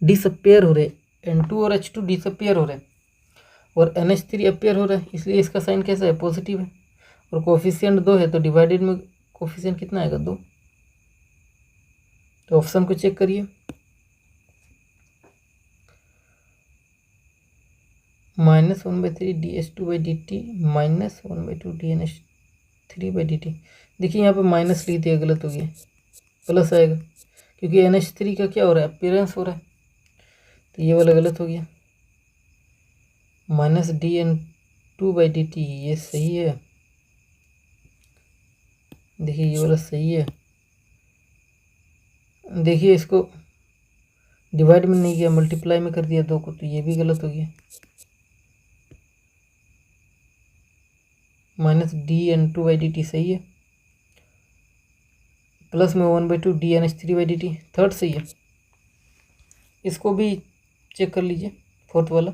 डिसअपेयर हो रहे, N2 और H2 डिसअपेयर हो रहे और NH3 अपेयर हो रहा है, इसलिए इसका साइन कैसा है, पॉजिटिव है। और कोफिशिएंट 2 है तो डिवाइडेड में कोफिशिएंट कितना आएगा, 2। तो ऑप्शन को चेक करिए, -1/3 dH2/dt -1/2 dNH3/dt। देखिए यहाँ पे माइनस लिख दिया, गलत हो गया, प्लस आएगा क्योंकि NH3 का क्या हो रहा है, अपीयरेंस हो रहा है, तो ये वाला गलत हो गया। -dN2/dt ये सही है, देखिए ये वाला सही है। देखिए इसको डिवाइड में नहीं किया, मल्टीप्लाई में कर दिया 2 को, तो ये भी गलत हो गया। -dN2/dt सही है, प्लस में 1/2 DnH3/dt, थर्ड सही है। इसको भी चेक कर लीजिए, फोर्थ वाला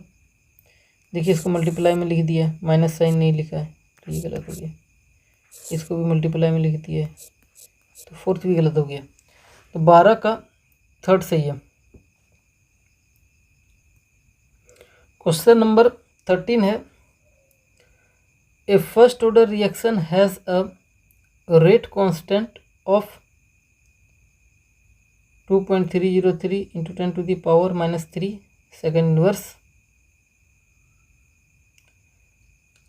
देखिए, इसको मल्टीप्लाई में लिख दिया है, माइनस साइन नहीं लिखा है तो ये गलत हो गया। इसको भी मल्टीप्लाई में लिख दिया है तो फोर्थ भी गलत हो गया। तो 12 का थर्ड सही है। क्वेश्चन नंबर 13 है, a first order reaction has a rate constant of 2.303 into 10⁻³ second inverse.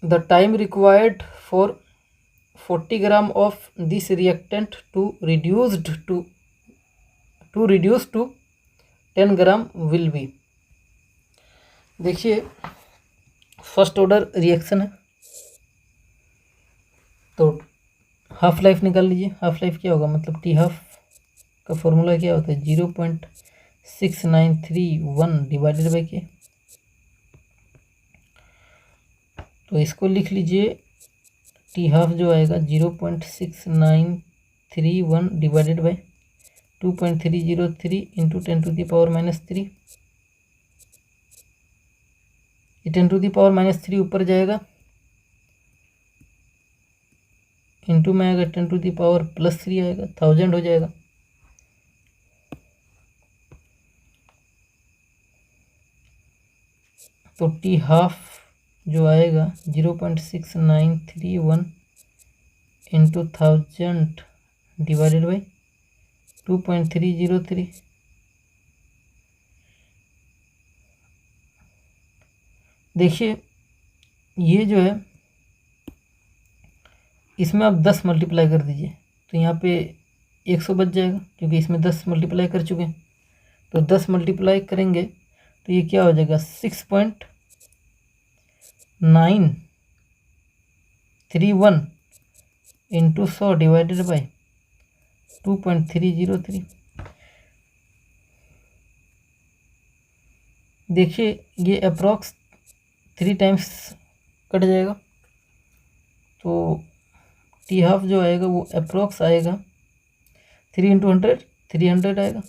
The time required for 40 gram of this reactant to reduce to 10 gram will be। देखिए फर्स्ट ऑर्डर रिएक्शन है तो हाफ लाइफ निकाल लीजिए। हाफ लाइफ क्या होगा, मतलब टी हाफ का फॉर्मूला क्या होता है, 0.6931 डिवाइडेड बाई के। तो इसको लिख लीजिए, टी हाफ जो आएगा 0.6931 डिवाइडेड बाई 2.303 इंटू 10⁻³ ये 10⁻³ ऊपर जाएगा, इंटू में आएगा 10⁻+3 आएगा, 1000 हो जाएगा। तो टी हाफ जो आएगा 0.6931 इंटू 1000 डिवाइडेड बाई 2.303। देखिए ये जो है इसमें आप 10 मल्टीप्लाई कर दीजिए तो यहाँ पे 100 बच जाएगा, क्योंकि इसमें 10 मल्टीप्लाई कर चुके हैं। तो 10 मल्टीप्लाई करेंगे तो ये क्या हो जाएगा, 6.931 इंटू 100 डिवाइडेड बाई 2.303। देखिए ये अप्रॉक्स 3 टाइम्स कट जाएगा, तो टी हाफ जो आएगा वो अप्रॉक्स आएगा 3 इंटू 100 300 आएगा।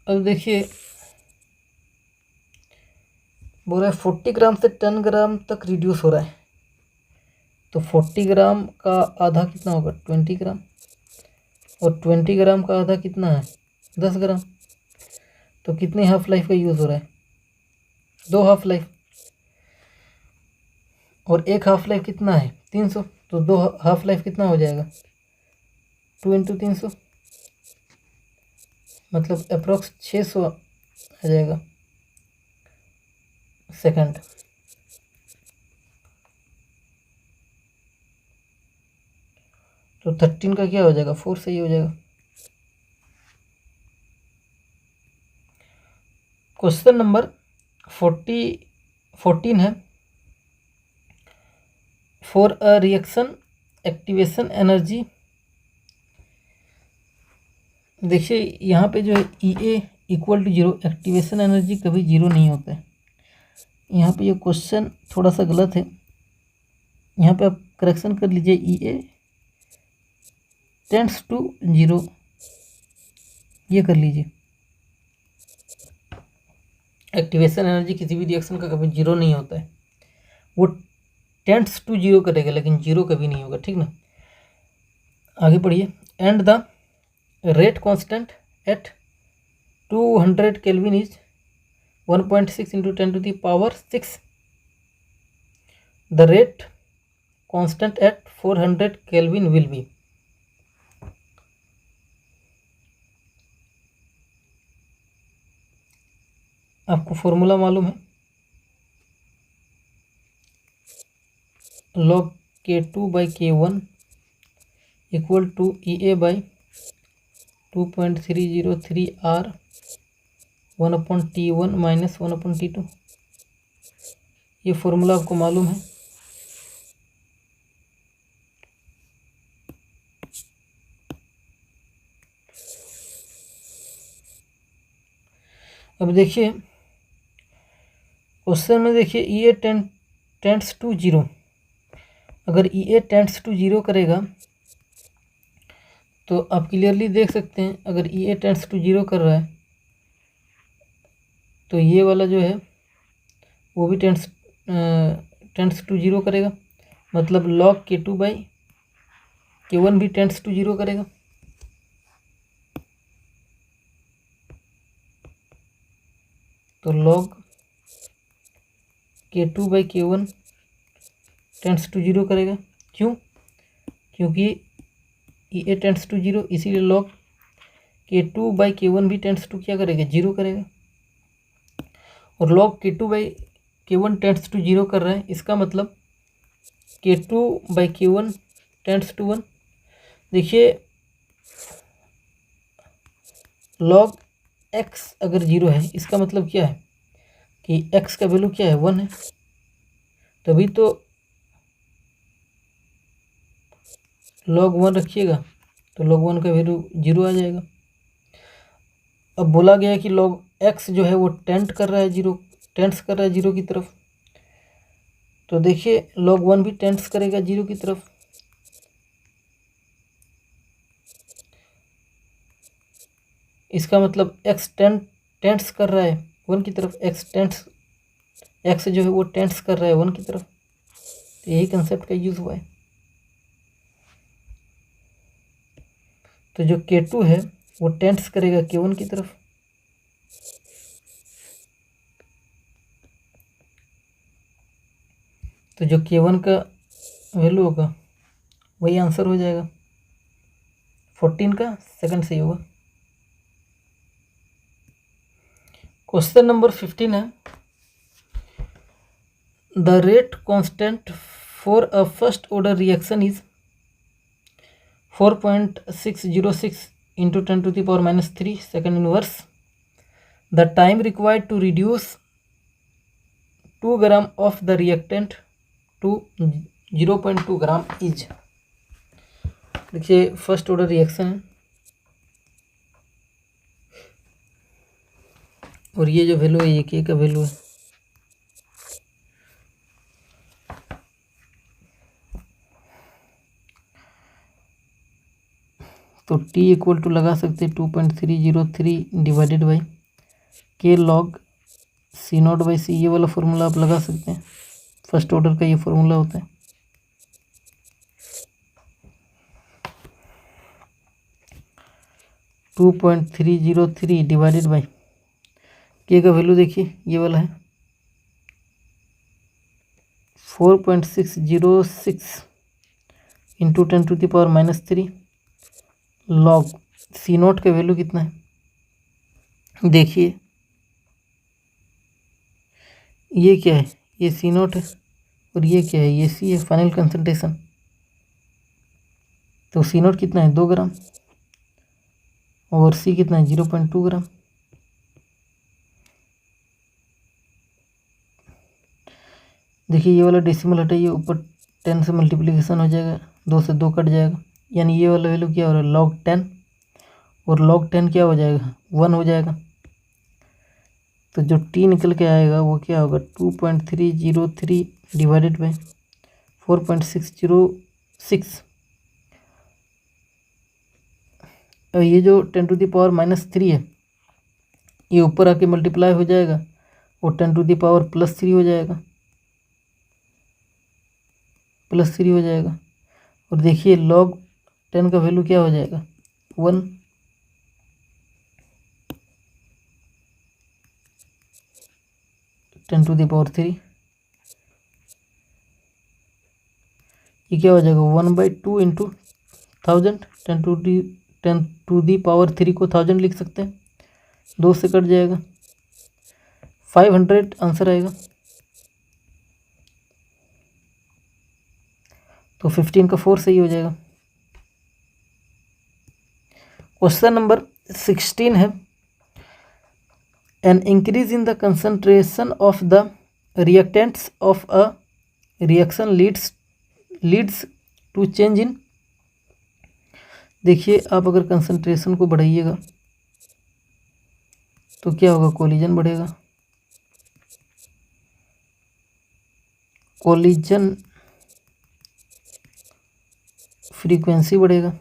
अब देखिए बोल रहा है 40 ग्राम से 10 ग्राम तक रिड्यूस हो रहा है, तो 40 ग्राम का आधा कितना होगा, 20 ग्राम, और 20 ग्राम का आधा कितना है, 10 ग्राम। तो कितनी हाफ लाइफ का यूज़ हो रहा है, 2 हाफ लाइफ, और एक हाफ लाइफ कितना है 300, तो 2 हाफ लाइफ कितना हो जाएगा, 2 इंटू 300, मतलब अप्रोक्स 600 आ जाएगा सेकंड। तो 13 का क्या हो जाएगा, 4 सही हो जाएगा। क्वेश्चन नंबर 14 है, for a reaction activation energy. देखिए यहाँ पे जो है EA equal to 0, activation energy कभी 0 नहीं होता है। यहाँ पे ये क्वेश्चन थोड़ा सा गलत है, यहाँ पे आप करेक्शन कर लीजिए, EA टेंड्स टू 0 ये कर लीजिए। एक्टिवेशन एनर्जी किसी भी रिएक्शन का कभी 0 नहीं होता है, वो टेंड्स टू 0 करेगा लेकिन 0 कभी नहीं होगा, ठीक ना। आगे पढ़िए, and the rate constant at 200 kelvin is 1.6 into 10⁻⁶। The rate constant at 400 kelvin will be. आपको फॉर्मूला मालूम है, log K2/K1 equal to EA by 2.303 R 1/T1 minus 1/T2। ये फॉर्मूला आपको मालूम है। अब देखिए क्वेश्चन में, देखिए EA टेंड्स टू 0, अगर ई ए टेंड्स टू जीरो करेगा तो आप क्लियरली देख सकते हैं, अगर ई ए टेंड्स टू जीरो कर रहा है तो ये वाला जो है वो भी टेंड्स टू जीरो करेगा, मतलब log k2 बाई k1 भी टेंड्स टू जीरो करेगा। तो log k2 by k1 tends to zero करेगा। क्यों? क्योंकि E A tends to zero, इसीलिए log k2 बाई k1 भी टेंड्स टू क्या करेगा, जीरो करेगा। और log k2 by k1 tends to zero कर रहा है, इसका मतलब k2 by k1 tends to 1। देखिए log x अगर जीरो है, इसका मतलब क्या है कि x का वैल्यू क्या है, 1 है, तभी तो log 1 रखिएगा तो log 1 का वैल्यू जीरो आ जाएगा। अब बोला गया है कि log x जो है वो टेंड कर रहा है जीरो, टेंड्स कर रहा है जीरो की तरफ, तो देखिए log 1 भी टेंड्स करेगा जीरो की तरफ। इसका मतलब x टेंड्स कर रहा है 1 की तरफ, x जो है वो टेंड्स कर रहा है 1 की तरफ, तो यही कंसेप्ट का यूज़ हुआ है। तो जो k2 है वो टेंड्स करेगा k1 की तरफ, तो जो k1 का वैल्यू होगा वही आंसर हो जाएगा, 14 का सेकंड सही होगा। क्वेश्चन नंबर 15 है, the rate constant for a first order reaction is 4.606 into 10 to the power minus 3 second inverse. The time required to reduce 2 gram of the reactant to 0.2 gram is। देखिए फर्स्ट ऑर्डर रिएक्शन है और ये जो वैल्यू है ये के का वैल्यू है। तो t इक्वल टू लगा सकते हैं 2.303 डिवाइडेड बाई के लॉग सी नॉट बाई सी, ये वाला फॉर्मूला आप लगा सकते हैं, फर्स्ट ऑर्डर का ये फॉर्मूला होता है। टू 2.303 डिवाइडेड बाई के का वैल्यू देखिए ये वाला है 4.606 into 10 to the power minus 3 log C naught का वैल्यू कितना है, देखिए ये क्या है, ये सी नोट है और ये क्या है, ये सी है, फाइनल कंसंट्रेशन। तो सी नोट कितना है 2 ग्राम और सी कितना है 0.2 ग्राम। देखिए ये वाला डेसिमल हटाइए, ऊपर 10 से मल्टीप्लिकेशन हो जाएगा, 2 से 2 कट जाएगा, यानी ये वाला वैल्यू क्या हो रहा है log 10, और log 10 क्या हो जाएगा 1 हो जाएगा। तो जो t निकल के आएगा वो क्या होगा 2.303 डिवाइडेड बाई 4.606। और ये जो 10 टू द पावर माइनस 3 है ये ऊपर आके मल्टीप्लाई हो जाएगा और 10 टू द पावर प्लस 3 हो जाएगा, प्लस 3 हो जाएगा। और देखिए log 10 का वैल्यू क्या हो जाएगा 1। टेन टू द पावर 3 ये क्या हो जाएगा 1/2 इंटू 1000, 10 टू दी पावर 3 को 1000 लिख सकते हैं, 2 से कट जाएगा, 500 आंसर आएगा। तो 15 का 4 सही हो जाएगा। क्वेश्चन नंबर 16 है, an increase in the concentration of the reactants of a reaction leads to change in. देखिए आप अगर कंसंट्रेशन को बढ़ाइएगा तो क्या होगा, कोलिजन बढ़ेगा, कोलिजन फ्रीक्वेंसी बढ़ेगा,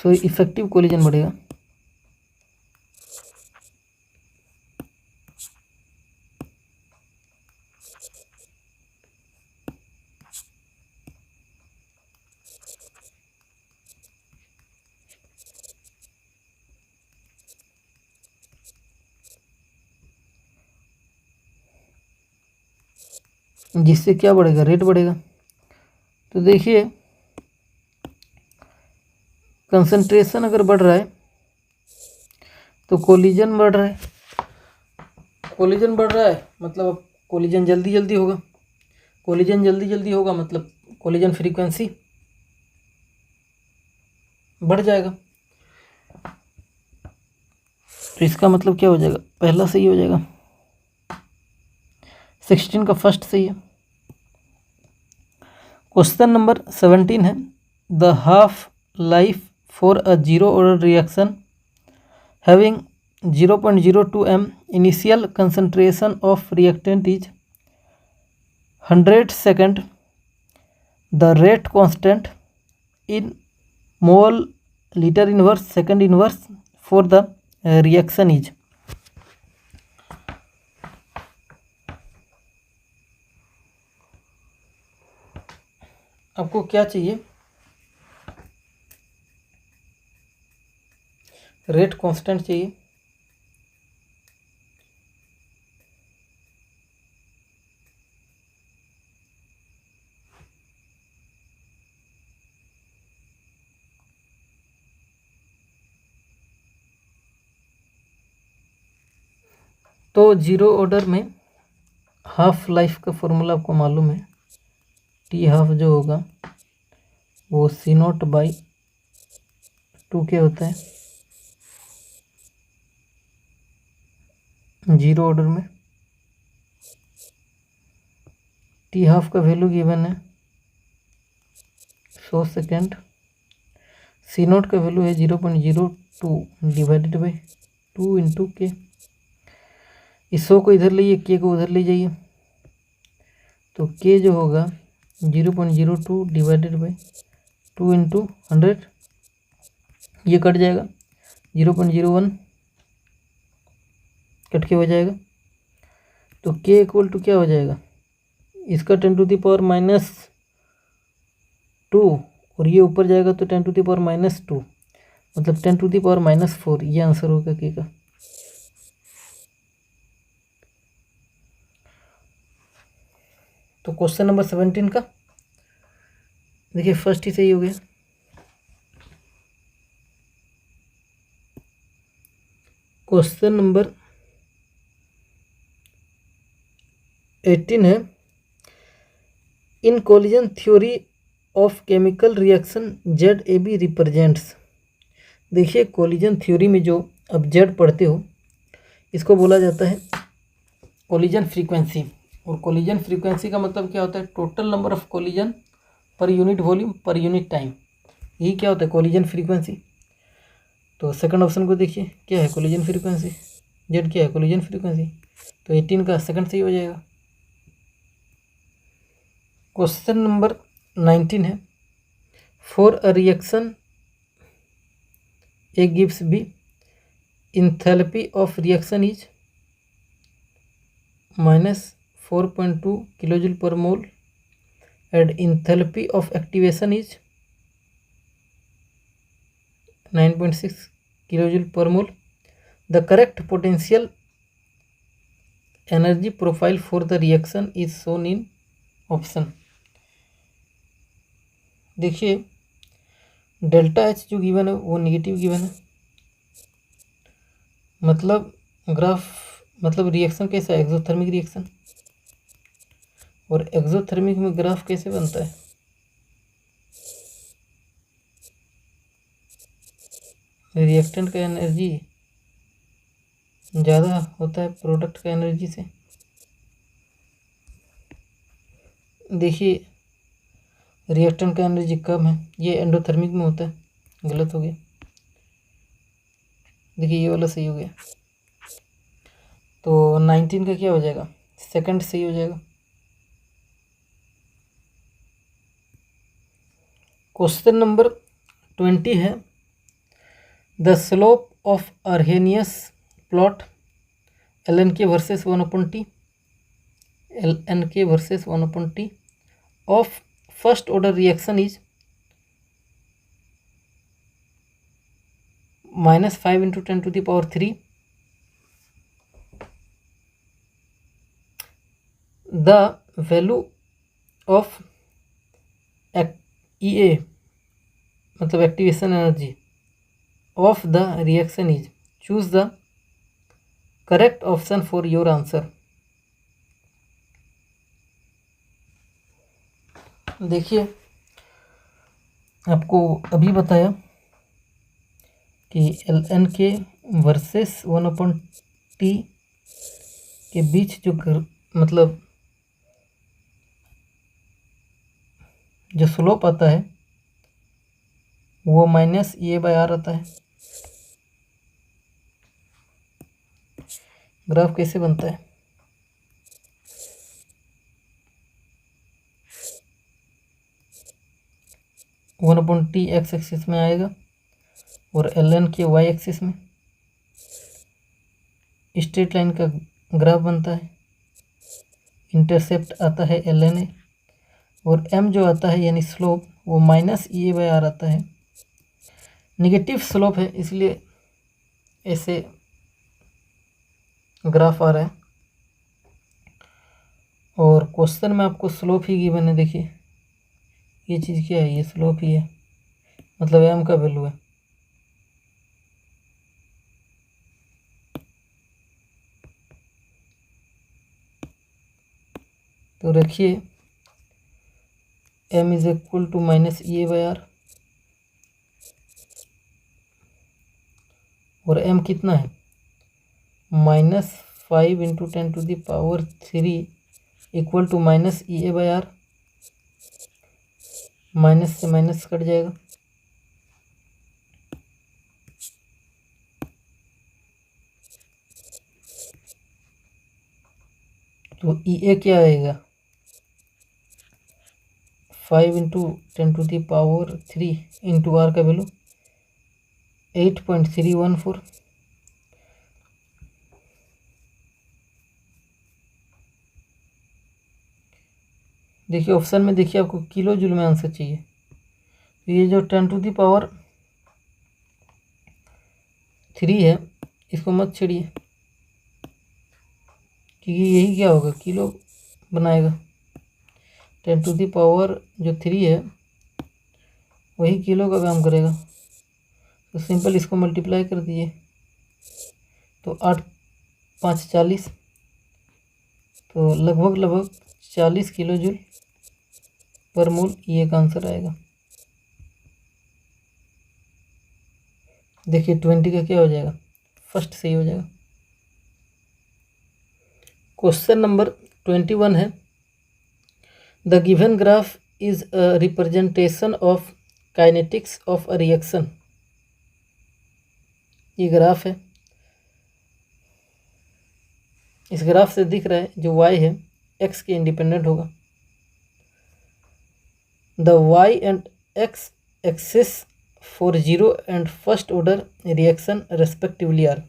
सो इफेक्टिव कोलिजन बढ़ेगा। जिससे क्या बढ़ेगा, रेट बढ़ेगा। तो देखिए कंसंट्रेशन अगर बढ़ रहा है तो कोलिजन बढ़ रहा है, कोलिजन बढ़ रहा है मतलब कोलिजन जल्दी जल्दी होगा, कोलिजन जल्दी जल्दी होगा मतलब कोलिजन फ्रीक्वेंसी बढ़ जाएगा। तो इसका मतलब क्या हो जाएगा, पहला सही हो जाएगा, 16 का फर्स्ट सही है। क्वेश्चन नंबर 17 है, the half life for a zero order reaction having 0.02 m initial concentration of reactant is 100 second. The rate constant in mole liter inverse second inverse for the reaction is। आपको क्या चाहिए, रेट कांस्टेंट चाहिए। तो जीरो ऑर्डर में हाफ लाइफ का फॉर्मूला आपको मालूम है, टी हाफ जो होगा वो C0/2 के होता है जीरो ऑर्डर में। टी हाफ का वैल्यू गिवन है 100 सेकेंड, C0 का वैल्यू है 0.02 डिवाइडेड बाई 2 इंटू के। इस 100 को इधर लीजिए, के को उधर ले जाइए, तो के जो होगा 0.02 डिवाइडेड बाई 2 इंटू 100, ये कट जाएगा 0.01 कट के हो जाएगा। तो के इक्वल टू क्या हो जाएगा, इसका 10⁻⁻2 और ये ऊपर जाएगा तो 10⁻⁻2 मतलब 10⁻⁻4, ये आंसर होगा के का। तो क्वेश्चन नंबर 17 का देखिए फर्स्ट ही सही हो गया। क्वेश्चन नंबर 18 है, in collision theory of chemical reaction ZAB represents. देखिए कोलिजन थ्योरी में जो अब जेड पढ़ते हो इसको बोला जाता है कोलिजन फ्रीक्वेंसी। और कोलिजन फ्रीक्वेंसी का मतलब क्या होता है, total number of collision per unit volume per unit time, यही क्या होता है कोलिजन फ्रीक्वेंसी। तो सेकंड ऑप्शन को देखिए क्या है कोलिजन फ्रीक्वेंसी, जेड क्या है कोलिजन फ्रीक्वेंसी, तो 18 का सेकंड सही हो जाएगा। क्वेश्चन नंबर 19 है, for a reaction A gives B, enthalpy of reaction is -4.2 kilojoule per mole and enthalpy of activation is 9.6 kilojoule per mole. The correct potential energy profile for the reaction is shown in option। देखिए डेल्टा एच जो गिवन है वो निगेटिव गिवन है, मतलब ग्राफ मतलब रिएक्शन कैसा है, एक्सोथर्मिक रिएक्शन। और एक्सोथर्मिक में ग्राफ कैसे बनता है, रिएक्टेंट का एनर्जी ज़्यादा होता है प्रोडक्ट का एनर्जी से। देखिए रिएक्टेंट का एनर्जी कम है, ये एंडोथर्मिक में होता है, गलत हो गया। देखिए ये वाला सही हो गया। तो 19 का क्या हो जाएगा, सेकंड सही हो जाएगा। क्वेश्चन नंबर 20 है, the slope of Arrhenius plot ln k versus 1/t ln k versus 1/t of first order reaction is -5 × 10⁻³ the value of EA मतलब activation energy of the reaction is, choose the correct option for your answer. देखिए, आपको अभी बताया कि ln k वर्सेस 1/t के बीच जो मतलब जो स्लोप आता है वो -EA/r आता है। ग्राफ कैसे बनता है, one upon T x axis में आएगा और ln के वाई एक्सिस में स्ट्रेट लाइन का ग्राफ बनता है। इंटरसेप्ट आता है ln a और m जो आता है यानी स्लोप वो -EA/r आता है। निगेटिव स्लोप है इसलिए ऐसे ग्राफ आ रहा है और क्वेश्चन में आपको स्लोप ही गिवन है। देखिए ये चीज़ क्या है, ये स्लोप ही है, मतलब m का वैल्यू है। तो रखिए m is equal to -EA/r और m कितना है, -5 × 10⁻³ इक्वल टू -EA/r, माइनस से माइनस कट जाएगा तो EA क्या आएगा, 5 × 10⁻³ इंटू r का वैल्यू 8.314। देखिए ऑप्शन में देखिए आपको किलो जूल में आंसर चाहिए, तो ये जो 10⁻³ है इसको मत छेड़िए क्योंकि यही क्या होगा, किलो बनाएगा। 10⁻³ जो 3 है वही किलो का काम करेगा, तो सिंपल इसको मल्टीप्लाई कर दिए तो 8 × 5 = 40, तो लगभग 40 किलो जूल पर मोल ये का आंसर आएगा। देखिए 20 का क्या हो जाएगा, फर्स्ट सही हो जाएगा। क्वेश्चन नंबर 21 है, the given graph is a representation of kinetics of a reaction. ये ग्राफ है, इस ग्राफ से दिख रहा है जो y है x के इंडिपेंडेंट होगा। The y and x axis for 0 and first order reaction respectively are.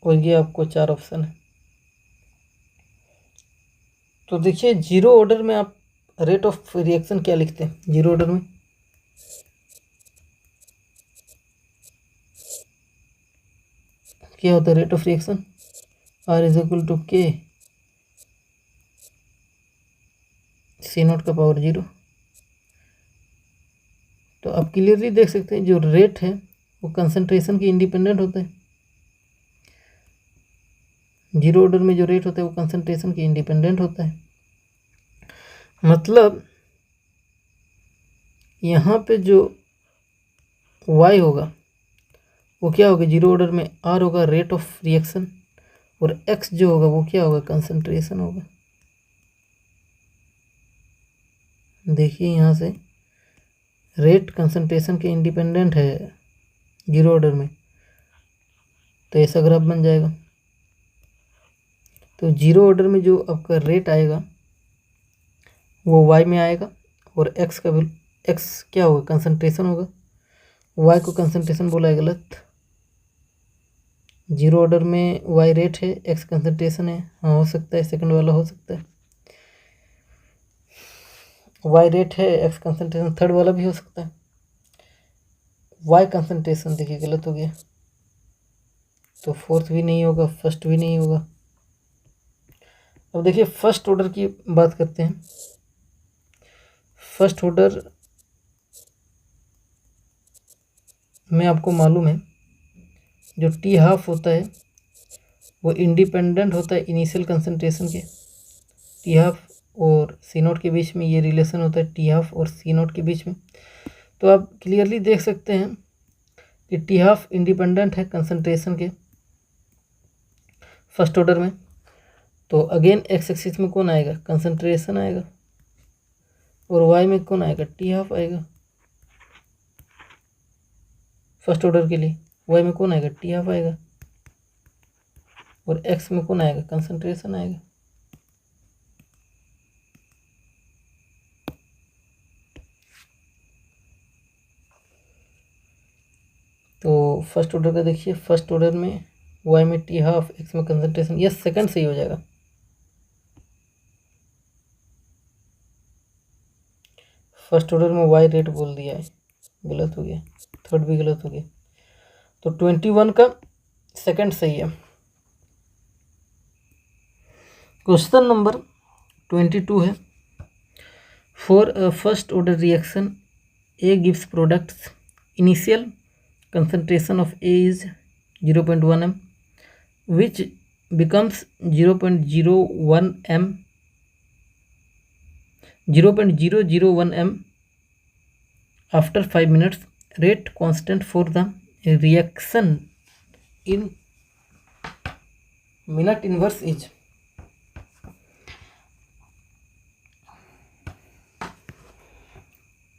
और ये आपको 4 ऑप्शन है। तो देखिए 0 ऑर्डर में आप रेट ऑफ रिएक्शन क्या लिखते हैं, 0 ऑर्डर में क्या होता है, rate of reaction r is equal to k C0 का पावर 0। तो आप क्लियरली देख सकते हैं जो रेट है वो कंसंट्रेशन के इंडिपेंडेंट होता है। 0 ऑर्डर में जो रेट होता है वो कंसंट्रेशन के इंडिपेंडेंट होता है। मतलब यहाँ पे जो y होगा वो क्या होगा, 0 ऑर्डर में r होगा रेट ऑफ रिएक्शन और x जो होगा वो क्या होगा, कंसंट्रेशन होगा। देखिए यहाँ से रेट कंसंट्रेशन के इंडिपेंडेंट है 0 ऑर्डर में, तो ऐसा ग्राफ बन जाएगा। तो 0 ऑर्डर में जो आपका रेट आएगा वो y में आएगा और एक्स का वैल्यू, एक्स क्या होगा, कंसंट्रेशन होगा, वाई को कंसंट्रेशन बोला है, गलत। जीरो ऑर्डर में वाई रेट है, एक्स कंसंट्रेशन है, हाँ हो सकता है, सेकंड वाला हो सकता है। वाई रेट है, एक्स कंसंट्रेशन, थर्ड वाला भी हो सकता है। वाई कंसंट्रेशन देखिए गलत हो गया, तो फोर्थ भी नहीं होगा, फर्स्ट भी नहीं होगा। अब देखिए फर्स्ट ऑर्डर की बात करते हैं। फर्स्ट ऑर्डर में आपको मालूम है जो टी हाफ होता है वो इंडिपेंडेंट होता है इनिशियल कंसंट्रेशन के। टी हाफ और सी नोट के बीच में ये रिलेशन होता है, टी हाफ और सी नोट के बीच में। तो आप क्लियरली देख सकते हैं कि टी हाफ इंडिपेंडेंट है कंसंट्रेशन के फर्स्ट ऑर्डर में। तो अगेन एक्स एक्सिस में कौन आएगा, कंसंट्रेशन आएगा, और वाई में कौन आएगा, टी हाफ आएगा फर्स्ट ऑर्डर के लिए। वाई में कौन आएगा, टी हाफ आएगा, और एक्स में कौन आएगा, कंसंट्रेशन आएगा। तो फर्स्ट ऑर्डर का देखिए, फर्स्ट ऑर्डर में वाई में टी हाफ, एक्स में कंसंट्रेशन, ये सेकंड सही हो जाएगा। फर्स्ट ऑर्डर में वाई रेट बोल दिया है, गलत हो गया, थर्ड भी गलत हो गया। तो 21 का सेकंड सही है। क्वेश्चन नंबर 22 है, for a first order reaction A gives products, initial concentration of A is 0.1 m, which becomes 0.01 m 0.001 m after 5 minutes. Rate constant for the reaction in minute inverse is।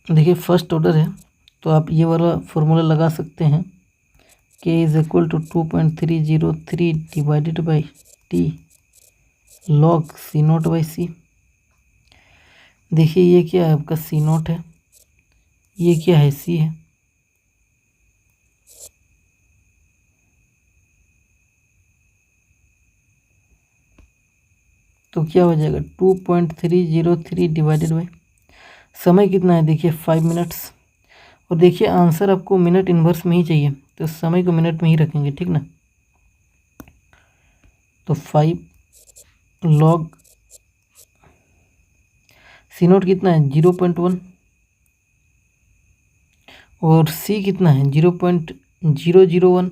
देखिए फर्स्ट ऑर्डर है तो आप ये वाला फॉर्मूला लगा सकते हैं, k is equal to 2.303 divided by t log C naught by c. देखिए ये क्या है, आपका सी नोट है, ये क्या है, सी है। तो क्या हो जाएगा 2.303 डिवाइडेड बाई, समय कितना है देखिए 5 मिनट्स, और देखिए आंसर आपको मिनट इन्वर्स में ही चाहिए, तो समय को मिनट में ही रखेंगे, ठीक ना। तो 5 लॉग सी नोट कितना है 0.1, और सी कितना है 0.001,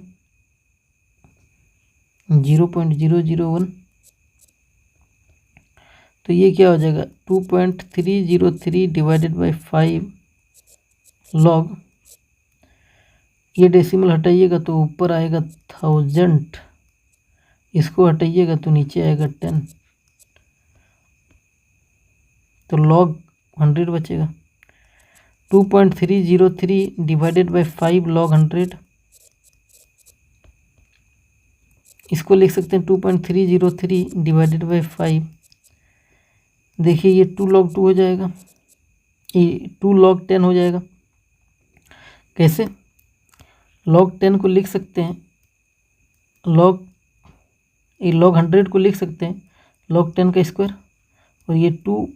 0.001। तो ये क्या हो जाएगा 2.303 डिवाइडेड बाई 5 लॉग, ये डेसिमल हटाइएगा तो ऊपर आएगा 1000, इसको हटाइएगा तो नीचे आएगा 10, तो लॉग 100 बचेगा। 2.303 डिवाइडेड बाई 5 लॉग 100, इसको लिख सकते हैं 2.303 डिवाइडेड बाई 5। देखिए ये 2 लॉग 2 हो जाएगा, ये 2 लॉग 10 हो जाएगा। कैसे, लॉग 10 को लिख सकते हैं, लॉग 100 को लिख सकते हैं लॉग 10 का स्क्वायर, और ये 2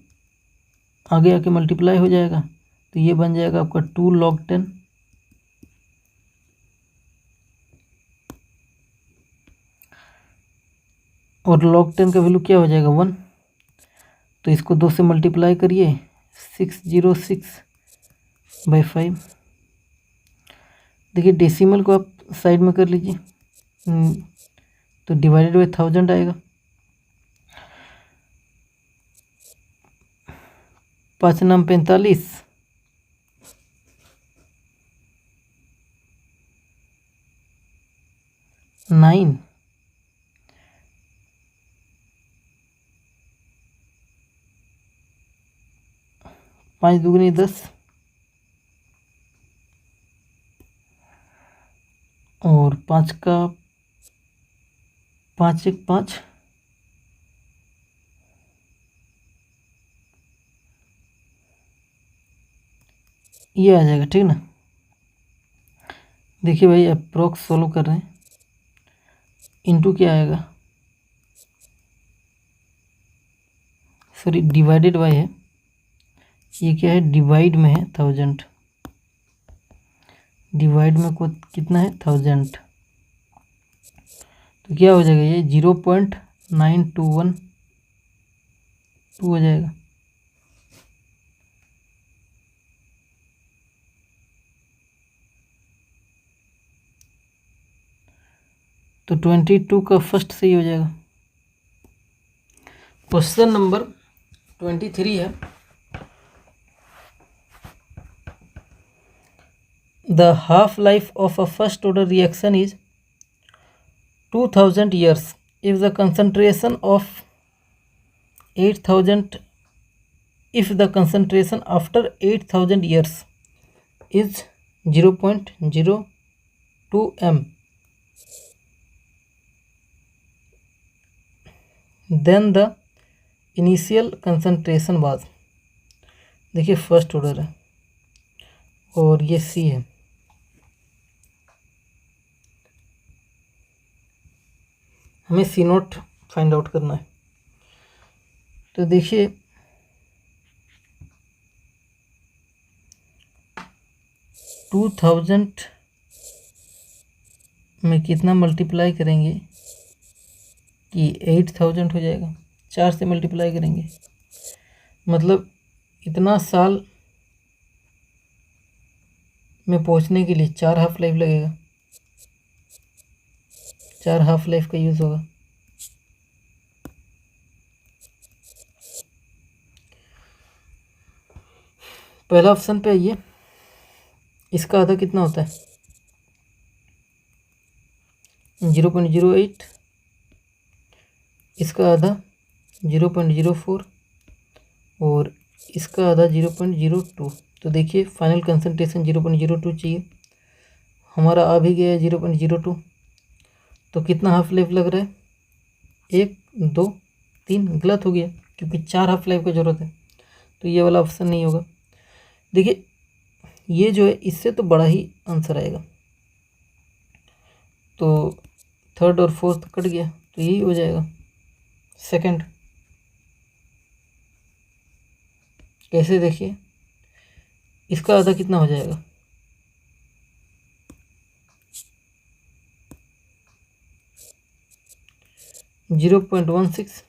आगे आके मल्टीप्लाई हो जाएगा, तो ये बन जाएगा आपका 2 लॉग 10। और लॉग 10 का वैल्यू क्या हो जाएगा 1, तो इसको 2 से मल्टीप्लाई करिए, 606/5। देखिए डेसिमल को आप साइड में कर लीजिए, तो डिवाइडेड बाई 1000 आएगा। 5 9 45, 9, 5 दूनी 10, और 5 का 5 1 5, ये आ जाएगा, ठीक ना। देखिए भाई अप्रोक्स सोल्व कर रहे हैं, इनटू क्या आएगा, सॉरी डिवाइडेड बाय है, ये क्या है डिवाइड में है 1000, डिवाइड में को कितना है 1000, तो क्या हो जाएगा ये 0.9212 हो जाएगा। तो 22 का फर्स्ट सही हो जाएगा। क्वेश्चन नंबर 23 है, the half life of a first order reaction is 2000 years if the concentration of 8000 if the concentration after 8000 years is 0.02 m, then the initial concentration was, देखिए फर्स्ट ऑर्डर है और ये सी है, हमें सी नोट फाइंड आउट करना है। तो देखिए 2000 में कितना मल्टीप्लाई करेंगे कि 8000 हो जाएगा, 4 से मल्टीप्लाई करेंगे, मतलब इतना साल में पहुंचने के लिए 4 हाफ लाइफ लगेगा, 4 हाफ लाइफ का यूज़ होगा। पहला ऑप्शन पे आइए, इसका आधा कितना होता है 0.08, इसका आधा 0.04 और इसका आधा 0.02। तो देखिए फाइनल कंसंट्रेशन 0.02 चाहिए, हमारा आ भी गया है 0.02। तो कितना हाफ लाइफ लग रहा है 1 2 3, गलत हो गया क्योंकि 4 हाफ लाइफ का ज़रूरत है, तो ये वाला ऑप्शन नहीं होगा। देखिए ये जो है इससे तो बड़ा ही आंसर आएगा, तो थर्ड और फोर्थ कट गया, तो यही हो जाएगा सेकंड। कैसे देखिए, इसका आधा कितना हो जाएगा 0.16,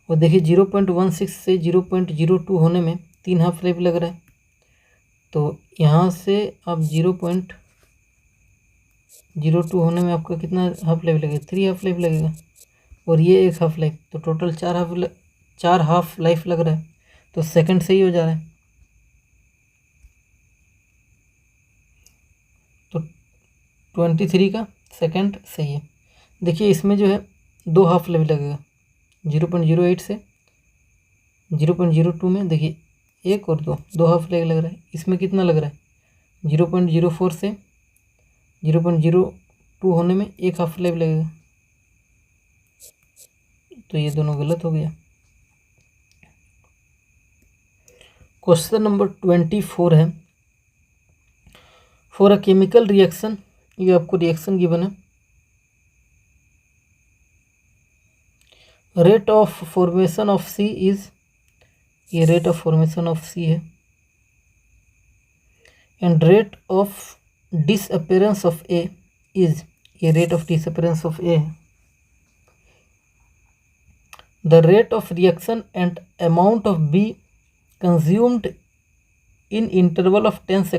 और देखिए 0.16 से 0.02 होने में 3 हाफ लाइफ लग रहा है, तो यहाँ से आप 0.02 होने में आपका कितना हाफ लाइफ लगेगा 3 हाफ लाइफ लगेगा, और ये 1 हाफ लाइफ, तो टोटल 4 हाफ लाइफ लग रहा है, तो सेकंड सही हो जा रहा है। तो 23 का सेकंड सही है। देखिए इसमें जो है 2 हाफ लाइफ लगेगा 0.08 से 0.02 में, देखिए 1 और 2 हाफ लाइफ लग रहा है। इसमें कितना लग रहा है 0.04 से 0.02 होने में 1 हाफ लाइफ लगेगा, तो ये दोनों गलत हो गया। क्वेश्चन नंबर 24 है, फॉर अ केमिकल रिएक्शन, ये आपको रिएक्शन गिवन है, rate of formation of C is, ये rate of formation of C है, and rate of disappearance of A is, ये rate of disappearance of A है, the rate of reaction and amount of B consumed in interval of 10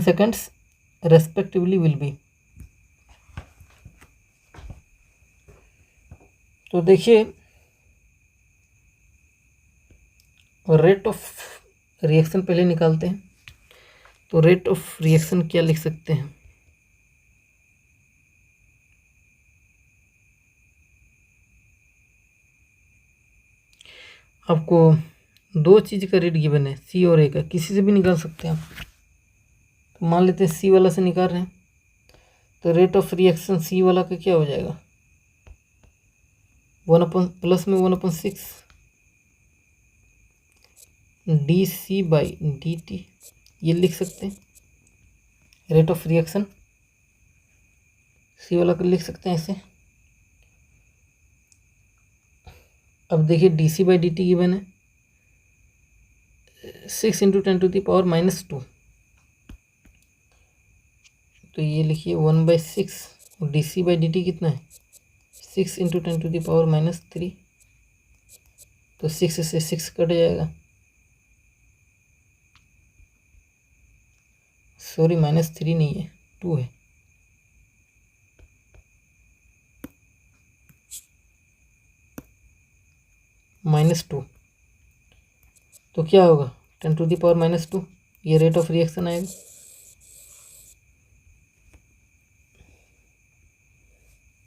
seconds respectively will be. तो देखिए रेट ऑफ रिएक्शन पहले निकालते हैं, तो रेट ऑफ रिएक्शन क्या लिख सकते हैं, आपको 2 चीज़ का रेट गिवन है, सी और ए का, किसी से भी निकाल सकते हैं आप। तो मान लेते हैं सी वाला से निकाल रहे हैं, तो रेट ऑफ रिएक्शन सी वाला का क्या हो जाएगा 1 प्लस में 1/6, dC/dt ये लिख सकते हैं, रेट ऑफ रिएक्शन सी वाला लिख सकते हैं ऐसे। अब देखिए dC/dt गिवन है 6 × 10⁻⁻², तो ये लिखिए 1/6, dC/dt कितना है 6 × 10⁻³ तो 6 से 6 कट जाएगा, सॉरी -3 नहीं है 2 है, -2, तो क्या होगा 10⁻², ये रेट ऑफ रिएक्शन आएगा।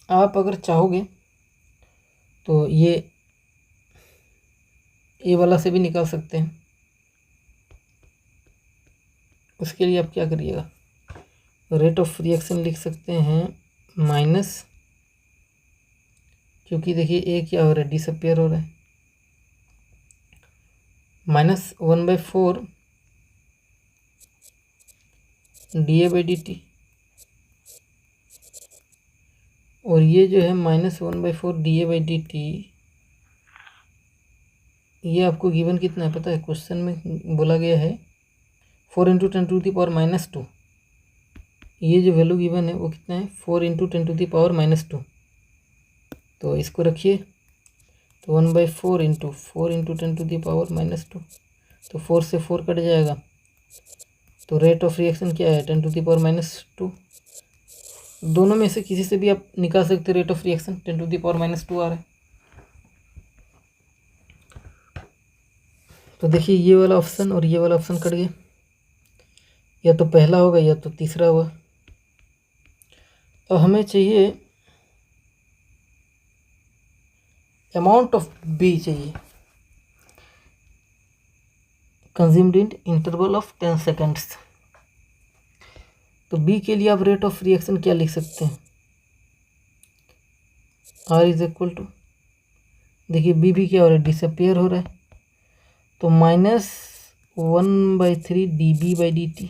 आप अगर चाहोगे तो ये वाला से भी निकाल सकते हैं। उसके लिए आप क्या करिएगा, रेट ऑफ रिएक्शन लिख सकते हैं माइनस, क्योंकि देखिए ए क्या हो रहा है डिसअपियर हो रहा है, -1/4 dA/dt, और ये जो है -1/4 dA/dt, ये आपको गिवन कितना है पता है, क्वेश्चन में बोला गया है 4 × 10⁻², ये जो वैल्यू गिवन है वो कितना है 4 × 10⁻², तो इसको रखिए, तो 1/4 × 4 × 10⁻², तो 4 से 4 कट जाएगा, तो रेट ऑफ रिएक्शन क्या है 10⁻², दोनों में से किसी से भी आप निकाल सकते रेट ऑफ रिएक्शन, 10⁻² आ रहा है। तो देखिए ये वाला ऑप्शन और ये वाला ऑप्शन कट गया, या तो पहला होगा या तो तीसरा होगा। अब हमें चाहिए अमाउंट ऑफ बी चाहिए, consumed in interval of 10 seconds. तो बी के लिए आप रेट ऑफ रिएक्शन क्या लिख सकते हैं, R = देखिए बी क्या हो रहा है डिसअपियर हो रहा है, तो -1/3 dB/dt,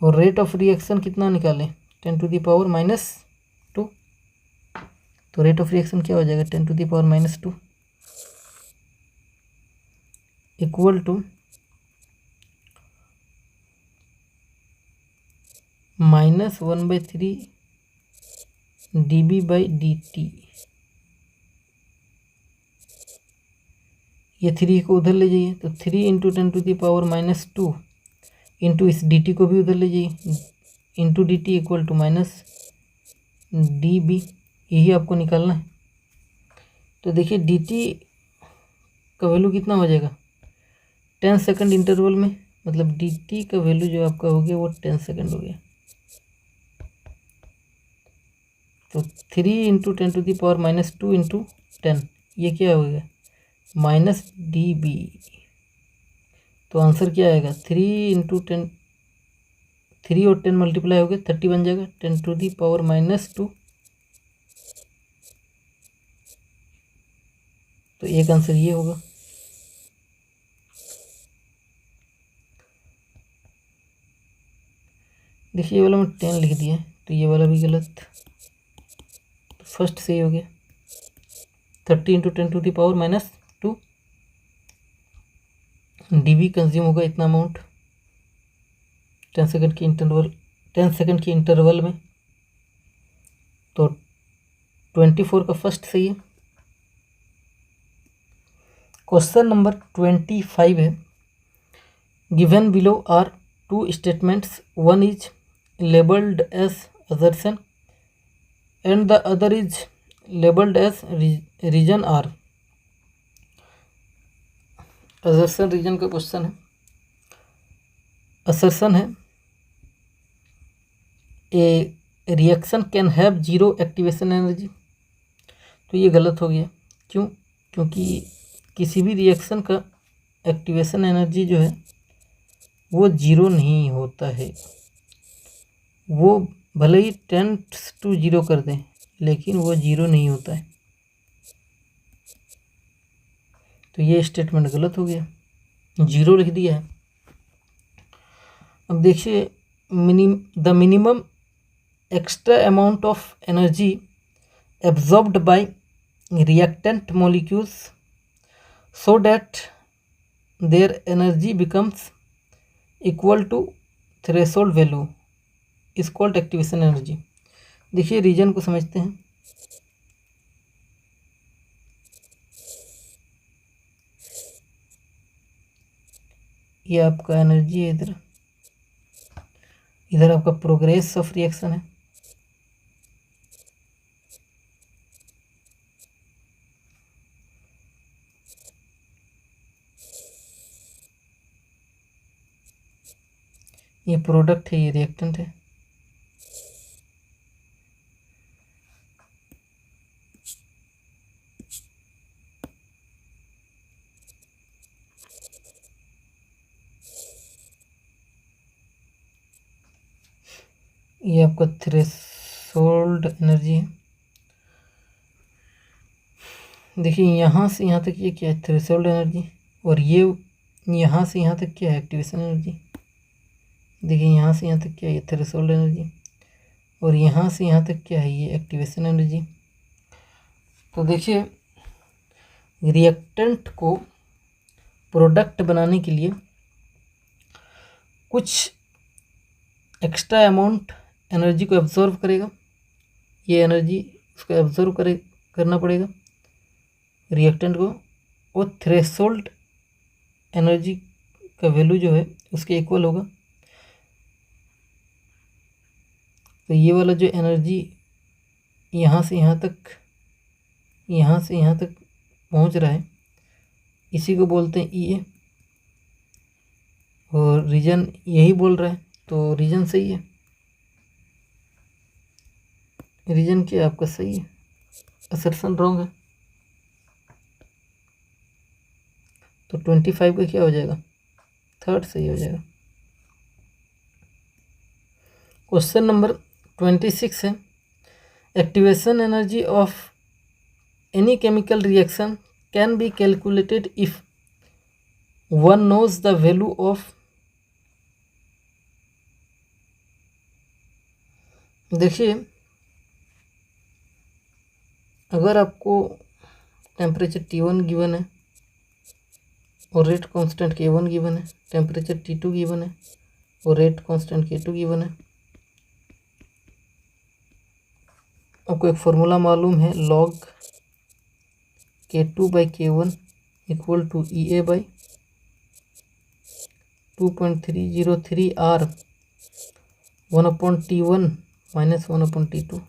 और रेट ऑफ रिएक्शन कितना निकालें 10⁻², तो रेट ऑफ रिएक्शन क्या हो जाएगा 10⁻² इक्वल टू -1/3 dB/dt। ये 3 को उधर ले जाइए, तो 3 × 10⁻² इंटू इस dt को भी उधर ले जाइए, into dt equal to -dB, यही आपको निकालना है। तो देखिए dt का वैल्यू कितना हो जाएगा 10 सेकंड इंटरवल में, मतलब dt का वैल्यू जो आपका हो गया वो 10 सेकंड हो गया, तो 3 × 10⁻² इंटू 10, ये क्या हो गया -dB, तो आंसर क्या आएगा 3 × 10, 3 और 10 मल्टीप्लाई हो गया 30 बन जाएगा 10⁻², तो एक आंसर ये होगा। देखिए ये वाला मैं 10 लिख दिया, तो ये वाला भी गलत, तो फर्स्ट सही हो गया 30 × 10⁻², dB कंज्यूम होगा इतना अमाउंट 10 सेकंड के इंटरवल में, तो 24 का फर्स्ट सही है। क्वेश्चन नंबर 25 है, given below are 2 statements, one is labeled as assertion and the other is labeled as region R। assertion reason का क्वेश्चन है। assertion है a reaction can have 0 activation energy, तो ये गलत हो गया, क्यों, क्योंकि किसी भी रिएक्शन का एक्टिवेशन एनर्जी जो है वो 0 नहीं होता है, वो भले ही 10 to 0 कर दें लेकिन वो 0 नहीं होता है। तो ये स्टेटमेंट गलत हो गया, 0 लिख दिया है। अब देखिए the minimum extra amount of energy absorbed by reactant molecules so that their energy becomes equal to threshold value is called activation energy. देखिए रीजन को समझते हैं। ये आपका एनर्जी है, इधर इधर आपका प्रोग्रेस ऑफ रिएक्शन है। ये प्रोडक्ट है, ये रिएक्टेंट है। ये आपका थ्रेशोल्ड एनर्जी है। देखिए यहाँ से यहाँ तक ये क्या है, थ्रेशोल्ड एनर्जी, और ये यहाँ से यहाँ तक क्या है, एक्टिवेशन एनर्जी। देखिए यहाँ से यहाँ तक क्या है, ये थ्रेशोल्ड एनर्जी, और यहाँ से यहाँ तक क्या है, ये एक्टिवेशन एनर्जी। तो देखिए रिएक्टेंट को प्रोडक्ट बनाने के लिए कुछ एक्स्ट्रा अमाउंट एनर्जी को एब्जॉर्व करेगा, ये एनर्जी उसको एब्जॉर्व करना पड़ेगा रिएक्टेंट को, और थ्रेशोल्ड एनर्जी का वैल्यू जो है उसके इक्वल होगा। तो ये वाला जो एनर्जी यहाँ से यहाँ तक पहुँच रहा है, इसी को बोलते हैं ई ए, और रीजन यही बोल रहा है, तो रीजन सही है। रीजन क्या आपका सही है, असर्शन रॉन्ग है। तो 25 का क्या हो जाएगा, थर्ड सही हो जाएगा। क्वेश्चन नंबर 26 है, activation energy of any chemical reaction can be calculated if one knows the value of. देखिए अगर आपको टेम्परेचर T1 गिवन है और रेट कांस्टेंट K1 गिवन है, टेम्परेचर T2 गिवन है और रेट कांस्टेंट K2 गिवन है, आपको एक फार्मूला मालूम है, log K2/K1 equal to EA/2.303 R 1/T1 minus 1/T2।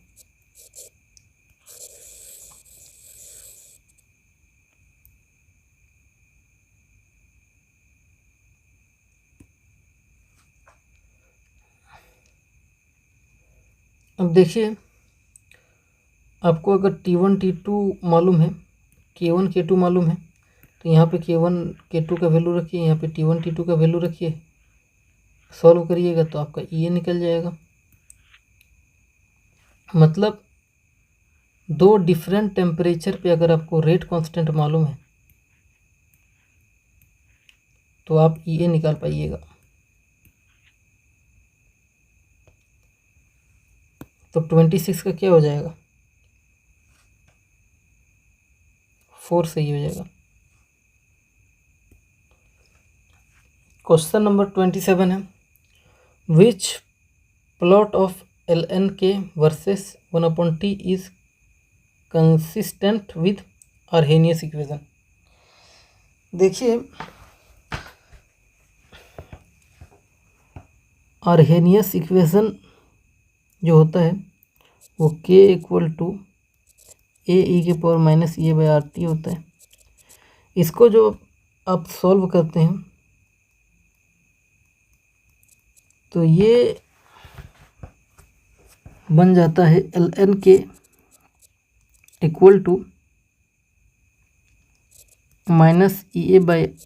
अब देखिए आपको अगर T1 T2 मालूम है, K1 K2 मालूम है, तो यहाँ पे K1 K2 का वैल्यू रखिए, यहाँ पे T1 T2 का वैल्यू रखिए, सॉल्व करिएगा तो आपका EA निकल जाएगा। मतलब दो डिफरेंट टेम्परेचर पे अगर आपको रेट कांस्टेंट मालूम है तो आप EA निकाल पाइएगा। तो 26 का क्या हो जाएगा, 4 सही हो जाएगा। क्वेश्चन नंबर 27 है, which plot of ln versus 1/T is consistent with Arrhenius equation. देखिए आर्हेनियस इक्वेशन जो होता है वो K इक्वल टू AE⁻⁻A/RT होता है। इसको जो आप सॉल्व करते हैं तो ये बन जाता है ln equal to -EA/RT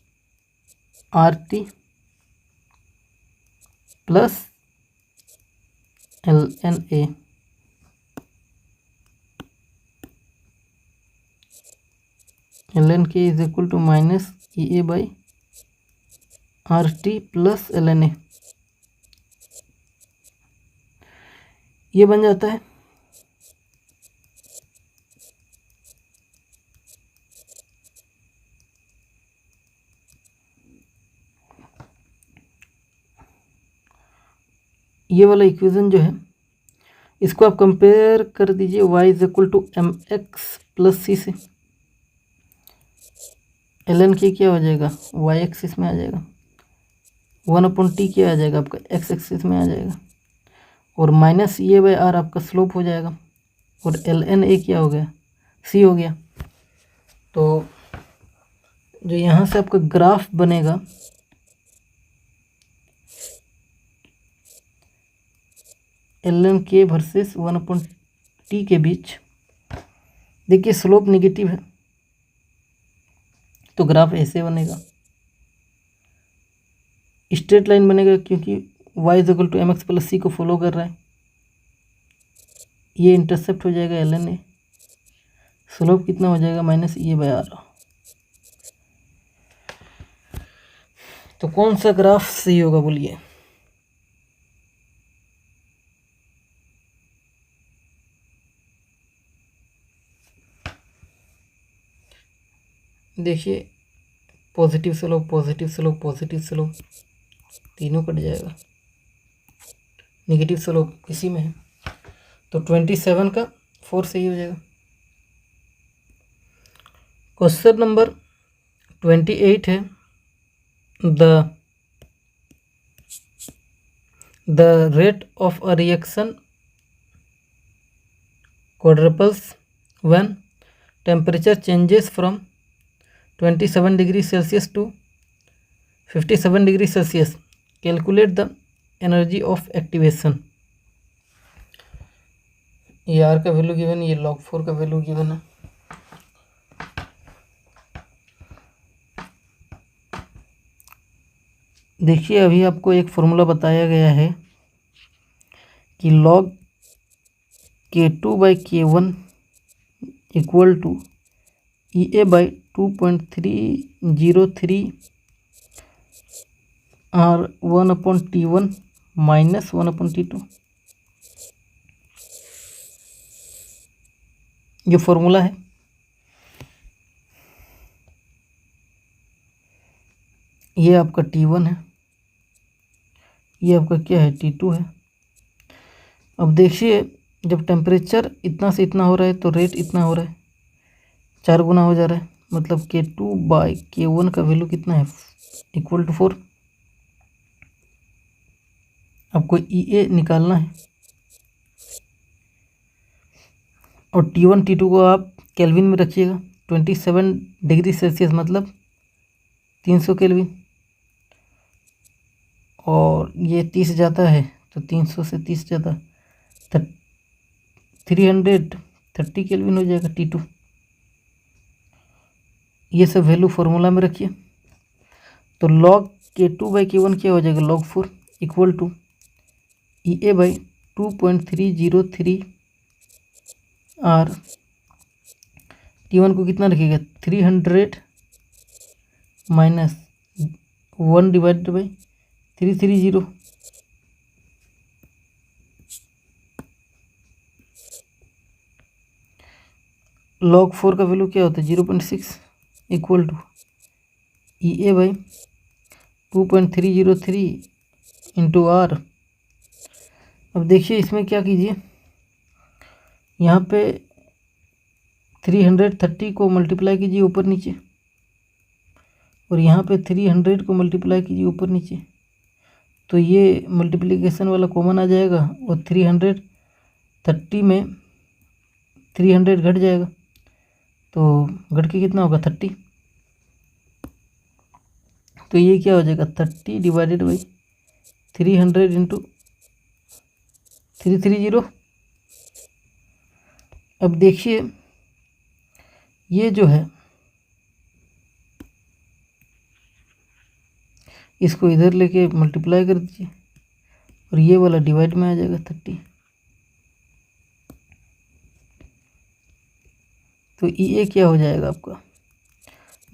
plus ln A। ln k is equal to minus E A by are T plus ln A, ये बन जाता है। ये वाला इक्वेशन जो है इसको आप कंपेयर कर दीजिए y is equal to m x plus c से। ln के क्या हो जाएगा, y एक्सिस में आ जाएगा, 1/t क्या आ जाएगा आपका x एक्सिस में आ जाएगा, और माइनस ए बाई आर आपका स्लोप हो जाएगा, और ln ए क्या हो गया, c हो गया। तो जो यहाँ से आपका ग्राफ बनेगा ln k वर्सेस 1/t के बीच, देखिए स्लोप नेगेटिव है तो ग्राफ ऐसे बनेगा, स्ट्रेट लाइन बनेगा क्योंकि y is equal to m x plus c को फॉलो कर रहा है। ये इंटरसेप्ट हो जाएगा ln ए, स्लोप कितना हो जाएगा माइनस ए बाई आर। तो कौन सा ग्राफ सही होगा बोलिए। देखिए positive slope positive slope positive slope तीनों कट जाएगा, नेगेटिव स्लोप इसी में है, तो 27 का 4 सही हो जाएगा। क्वेश्चन नंबर 28 है, the rate of a reaction quadruples when temperature changes from 27 degrees Celsius to 57 degrees Celsius. Calculate the energy of activation. ये आर का वैल्यू गिवन है, ये log 4 का वैल्यू गिवन है। देखिए अभी आपको एक फॉर्मूला बताया गया है कि log k2 by k1 equal to E A by 2.303 और 1/t1 माइनस 1/t2, ये फॉर्मूला है। ये आपका t1 है, ये आपका क्या है t2 है। अब देखिए जब टेम्परेचर इतना से इतना हो रहा है तो रेट इतना हो रहा है, 4 गुना हो जा रहा है, मतलब k2 बाई k1 का वैल्यू कितना है इक्वल टू 4। आपको ई ए निकालना है और t1 t2 को आप केल्विन में रखिएगा। 27 डिग्री सेल्सियस मतलब 300 केल्विन, और ये 30 जाता है तो 300 से 30 जाता 330 केल्विन हो जाएगा T2। ये सब वैल्यू फार्मूला में रखिए, तो log k2 बाई k1 क्या हो जाएगा log 4 equal to E A by 2.303 और T1 को कितना रखिएगा 300 माइनस 1 डिवाइडेड बाई 330। log 4 का वैल्यू क्या होता है 0.6 equal to E A by 2.303 into R. अब देखिए इसमें क्या कीजिए, यहाँ पे 330 को मल्टीप्लाई कीजिए ऊपर नीचे, और यहाँ पे 300 को मल्टीप्लाई कीजिए ऊपर नीचे, तो ये मल्टीप्लिकेशन वाला कॉमन आ जाएगा और 330 में 300 घट जाएगा, तो घट के कितना होगा 30। तो ये क्या हो जाएगा 30 डिवाइडेड बाई 300 इंटू 330। अब देखिए ये जो है इसको इधर लेके मल्टीप्लाई कर दीजिए और ये वाला डिवाइड में आ जाएगा 30। तो ई ए क्या हो जाएगा आपका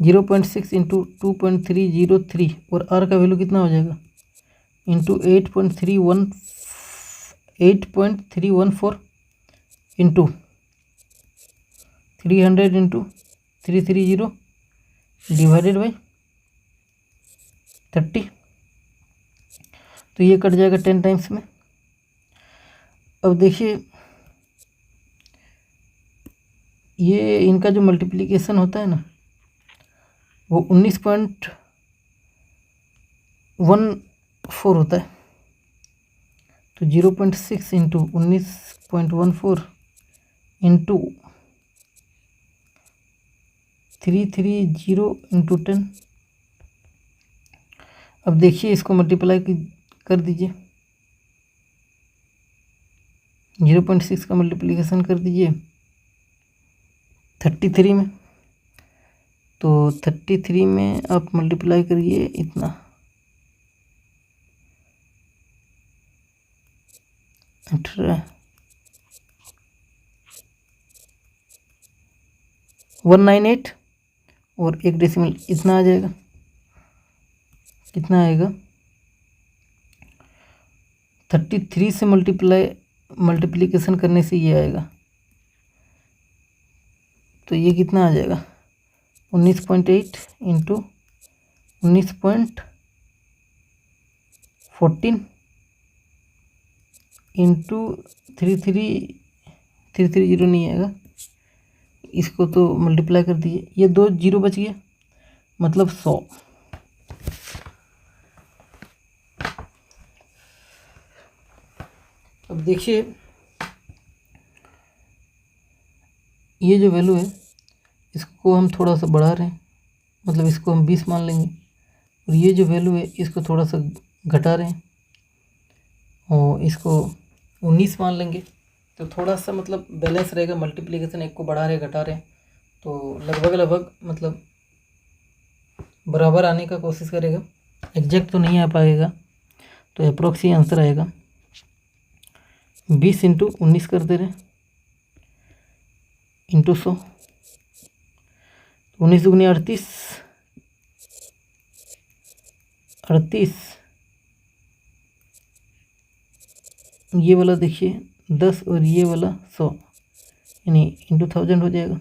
0.6 इंटू 2.303 और आर का वैल्यू कितना हो जाएगा into 8.314 into 300 into 330 divided by 30। तो ये कट जाएगा 10 टाइम्स में। अब देखिए ये इनका जो मल्टीप्लिकेशन होता है ना वो 19.14 होता है। तो 0.6 इंटू 19.14 इंटू 330 इंटू 10। अब देखिए इसको मल्टीप्लाई कर दीजिए, 0.6 का मल्टीप्लिकेशन कर दीजिए 33 में। तो 33 में आप मल्टीप्लाई करिए इतना, अठारह 198 और एक डेसिमल इतना आ जाएगा। कितना आएगा 33 से मल्टीप्लिकेशन करने से ये आएगा। तो ये कितना आ जाएगा 19.8 इंटू 19.14 इंटू 330 नहीं आएगा, इसको तो मल्टीप्लाई कर दीजिए, ये 2 जीरो बच गया मतलब 100। अब देखिए ये जो वैल्यू है इसको हम थोड़ा सा बढ़ा रहे हैं, मतलब इसको हम 20 मान लेंगे, और ये जो वैल्यू है इसको थोड़ा सा घटा रहे हैं और इसको 19 मान लेंगे। तो थोड़ा सा मतलब बैलेंस रहेगा, मल्टीप्लिकेशन एक को बढ़ा रहे घटा रहे, तो लगभग मतलब बराबर आने का कोशिश करेगा। एग्जैक्ट तो नहीं आ पाएगा, तो अप्रोक्स ही आंसर आएगा। 20 इंटू 19 कर दे रहे इंटू 100, 19 दूनी 38, ये वाला देखिए 10 और ये वाला 100 यानी इंटू 1000 हो जाएगा।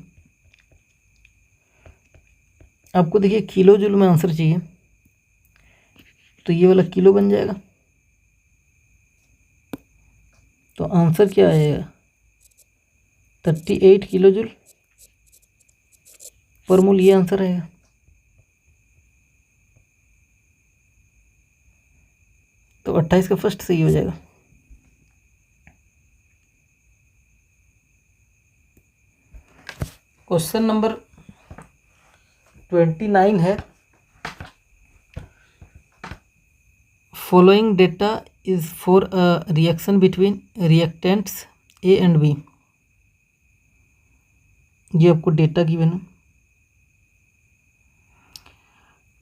आपको देखिए किलो जूल में आंसर चाहिए, तो ये वाला किलो बन जाएगा। तो आंसर क्या आएगा 38 किलो जूल पर मोल, ये आंसर आएगा। तो 28 का फर्स्ट सही हो जाएगा। क्वेश्चन नंबर 29 है, following data is for a reaction between reactants A and B. ये आपको डेटा गिवन है।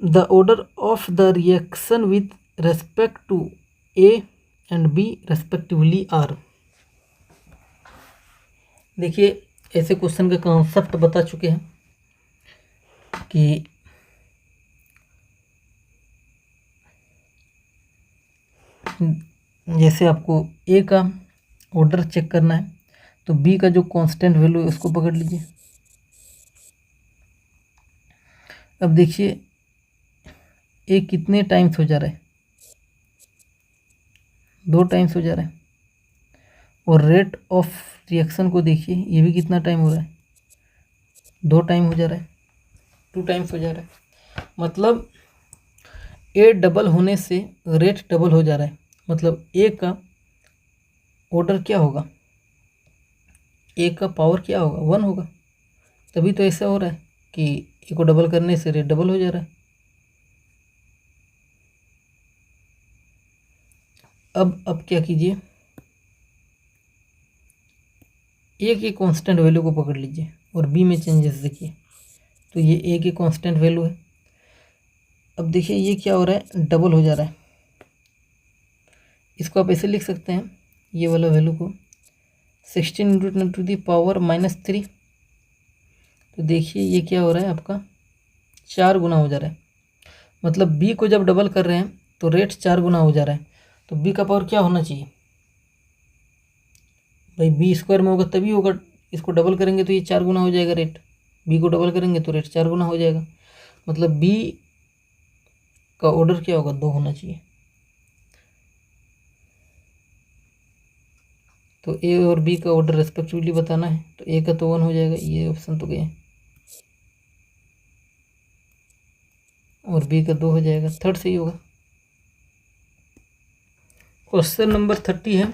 The order of the reaction with respect to A and B respectively are. देखिए ऐसे क्वेश्चन का कॉन्सेप्ट बता चुके हैं कि जैसे आपको ए का ऑर्डर चेक करना है तो बी का जो कांस्टेंट वैल्यू है उसको पकड़ लीजिए। अब देखिए ए कितने टाइम्स हो जा रहा है, 2 टाइम्स हो जा रहा है, और रेट ऑफ रिएक्शन को देखिए ये भी कितना टाइम हो रहा है, 2 टाइम हो जा रहा है, 2 टाइम्स हो जा रहा है। मतलब ए डबल होने से रेट डबल हो जा रहा है, मतलब ए का ऑर्डर क्या होगा, ए का पावर क्या होगा 1 होगा, तभी तो ऐसा हो रहा है कि ए को डबल करने से रेट डबल हो जा रहा है। अब क्या कीजिए, ए के कांस्टेंट वैल्यू को पकड़ लीजिए और बी में चेंजेस देखिए। तो ये ए के कांस्टेंट वैल्यू है। अब देखिए ये क्या हो रहा है, डबल हो जा रहा है। इसको आप ऐसे लिख सकते हैं, ये वाला वैल्यू को 16 × 10⁻³ -3। तो देखिए ये क्या हो रहा है आपका 4 गुना हो जा रहा है, मतलब b को जब डबल कर रहे हैं तो रेट 4 गुना हो जा रहा है। तो b का पावर क्या होना चाहिए भाई, बी स्क्वायर में होगा तभी होगा, इसको डबल करेंगे तो ये 4 गुना हो जाएगा रेट, बी को डबल करेंगे तो रेट 4 गुना हो जाएगा, मतलब बी का ऑर्डर क्या होगा, 2 होना चाहिए। तो ए और बी का ऑर्डर रेस्पेक्टिवली बताना है, तो ए का तो 1 हो जाएगा, ये ऑप्शन तो गए, और बी का 2 हो जाएगा, थर्ड सही होगा। क्वेश्चन नंबर 30 है,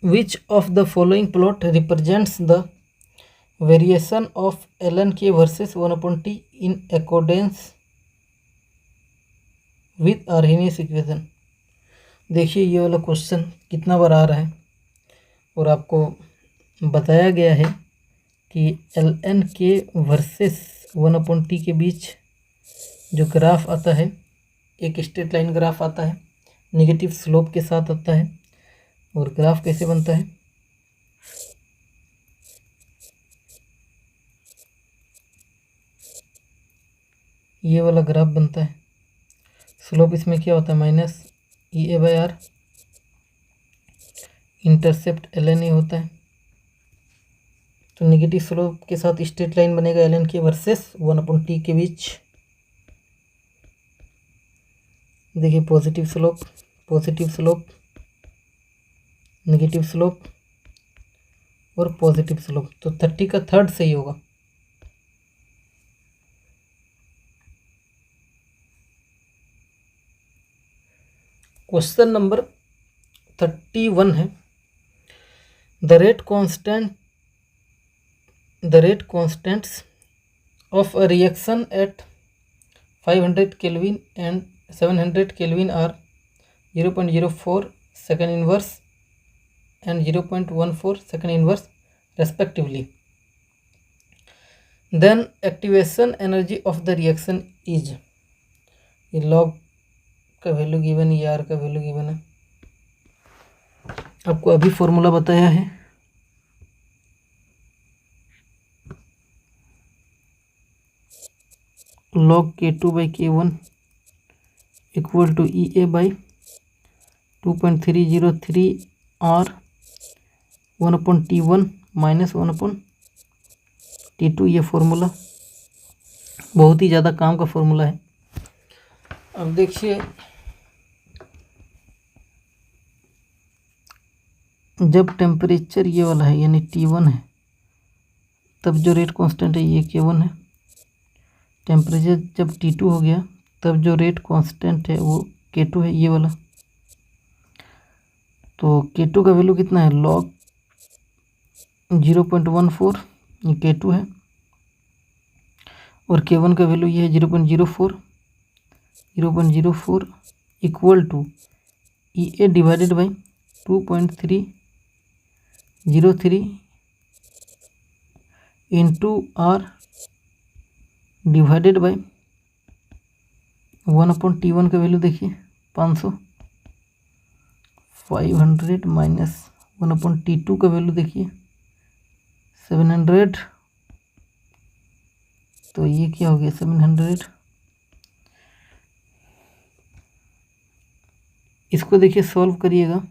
विच of the following plot represents the variation of ln(k) versus 1/t in accordance with Arrhenius equation. देखिए ये वाला क्वेश्चन कितना बार आ रहा है, और आपको बताया गया है कि ln(k) वर्सेस 1/t के बीच जो ग्राफ आता है, एक स्ट्रेट लाइन ग्राफ आता है, नेगेटिव स्लोप के साथ आता है। और ग्राफ कैसे बनता है, ये वाला ग्राफ बनता है। स्लोप इसमें क्या होता है, माइनस EA/r, इंटरसेप्ट ln(a) होता है। तो नेगेटिव स्लोप के साथ स्ट्रेट लाइन बनेगा ln(k) वर्सेस 1/t के बीच। देखिए पॉजिटिव स्लोप, नेगेटिव स्लोप और पॉजिटिव स्लोप, तो 30 का थर्ड सही होगा। क्वेश्चन नंबर 31 है, the rate constants of a reaction at 500 kelvin and 700 kelvin are 0.04 second inverse and 0.14 second inverse respectively. Then activation energy of the reaction is, ये log का वैल्यू गिवन है, आर का वैल्यू गिवन है, आपको अभी फॉर्मूला बताया है। log K2/K1 equal to EA/2.303 R 1/T1 minus 1/T2, ये फॉर्मूला बहुत ही ज़्यादा काम का फॉर्मूला है। अब देखिए जब टेम्परेचर ये वाला है यानी T1 है, तब जो रेट कांस्टेंट है ये K1 है। टेम्परेचर जब T2 हो गया तब जो रेट कांस्टेंट है वो K2 है, ये वाला। तो K2 का वैल्यू कितना है, log 0.14, ये K2 है, और K1 का वैल्यू ये है 0.04 equal to EA divided by 2.303 into R divided by 1/T1 का वैल्यू देखिए 500 माइनस 1/T2 का वैल्यू देखिए 700, तो ये क्या हो गया 700। इसको देखिए सॉल्व करिएगा,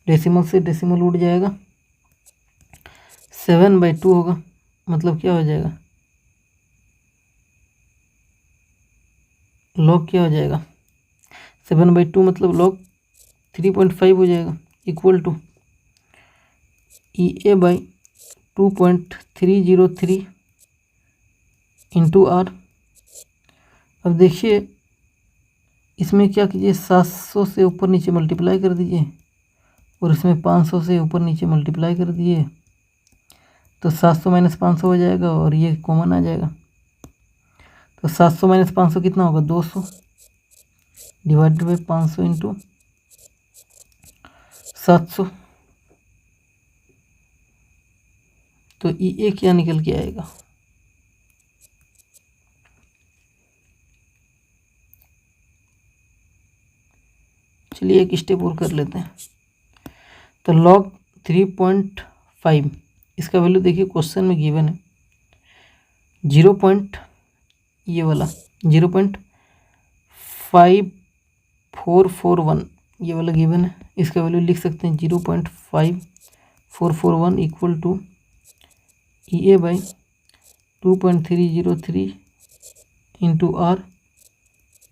डेसिमल से डेसिमल उठ जाएगा, 7/2 होगा, मतलब क्या हो जाएगा, log क्या हो जाएगा 7/2 मतलब log 3.5 हो जाएगा, equal to EA/2.303 into R। अब देखिए इसमें क्या कीजिए, 700 से ऊपर नीचे मल्टीप्लाई कर दीजिए, और इसमें 500 से ऊपर नीचे मल्टीप्लाई कर दीजिए, तो 700 माइनस 500 हो जाएगा, और ये कॉमन आ जाएगा। तो 700 माइनस 500 कितना होगा, 200 डिवाइडेड बाई 500 इंटू 700, तो EA क्या निकल के आएगा, चलिए एक स्टेप और कर लेते हैं। तो log 3.5 इसका वैल्यू देखिए क्वेश्चन में गिवन है, ये वाला 0.5441 ये वाला गिवन है, इसका वैल्यू लिख सकते हैं 0.5441 equal to EA by 2.303 into R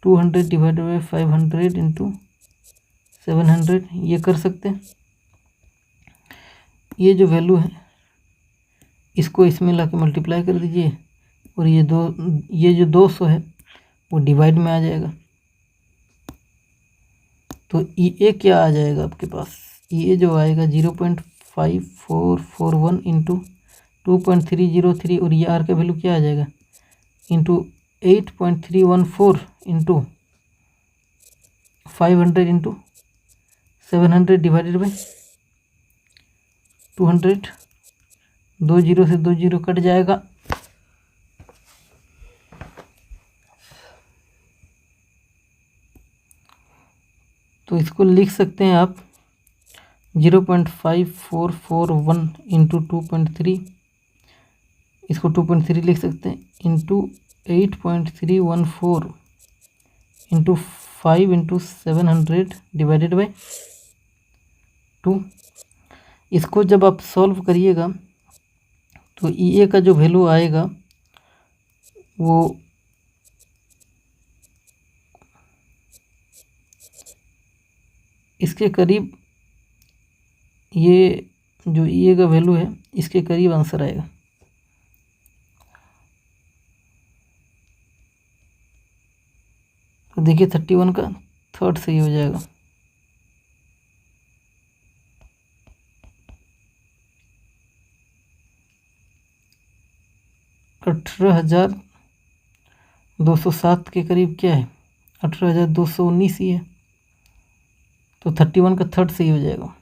200 divided by 500 into 700 ये कर सकते हैं। ये जो वैल्यू है इसको इसमें ला के मल्टीप्लाई कर दीजिए और ये जो 200 है वो डिवाइड में आ जाएगा। तो EA क्या आ जाएगा आपके पास, EA जो आएगा 0.5441 इंटू 2.303 और ये R का वैल्यू क्या आ जाएगा into 8.314 into 500 into 700 divided by 200। 2 zero से 2 जीरो कट जाएगा। तो इसको लिख सकते हैं आप 0.5441 इंटू 2.3, इसको 2.3 लिख सकते हैं into 8.314 into 5 into 700 divided by 2। इसको जब आप सॉल्व करिएगा तो EA का जो वैल्यू आएगा वो इसके करीब, ये जो EA का वैल्यू है इसके करीब आंसर आएगा। तो देखिए 31 का थर्ड सही हो जाएगा। $18,207 के करीब क्या है, 18,219 ही है। तो 31 का थर्ड सही हो जाएगा।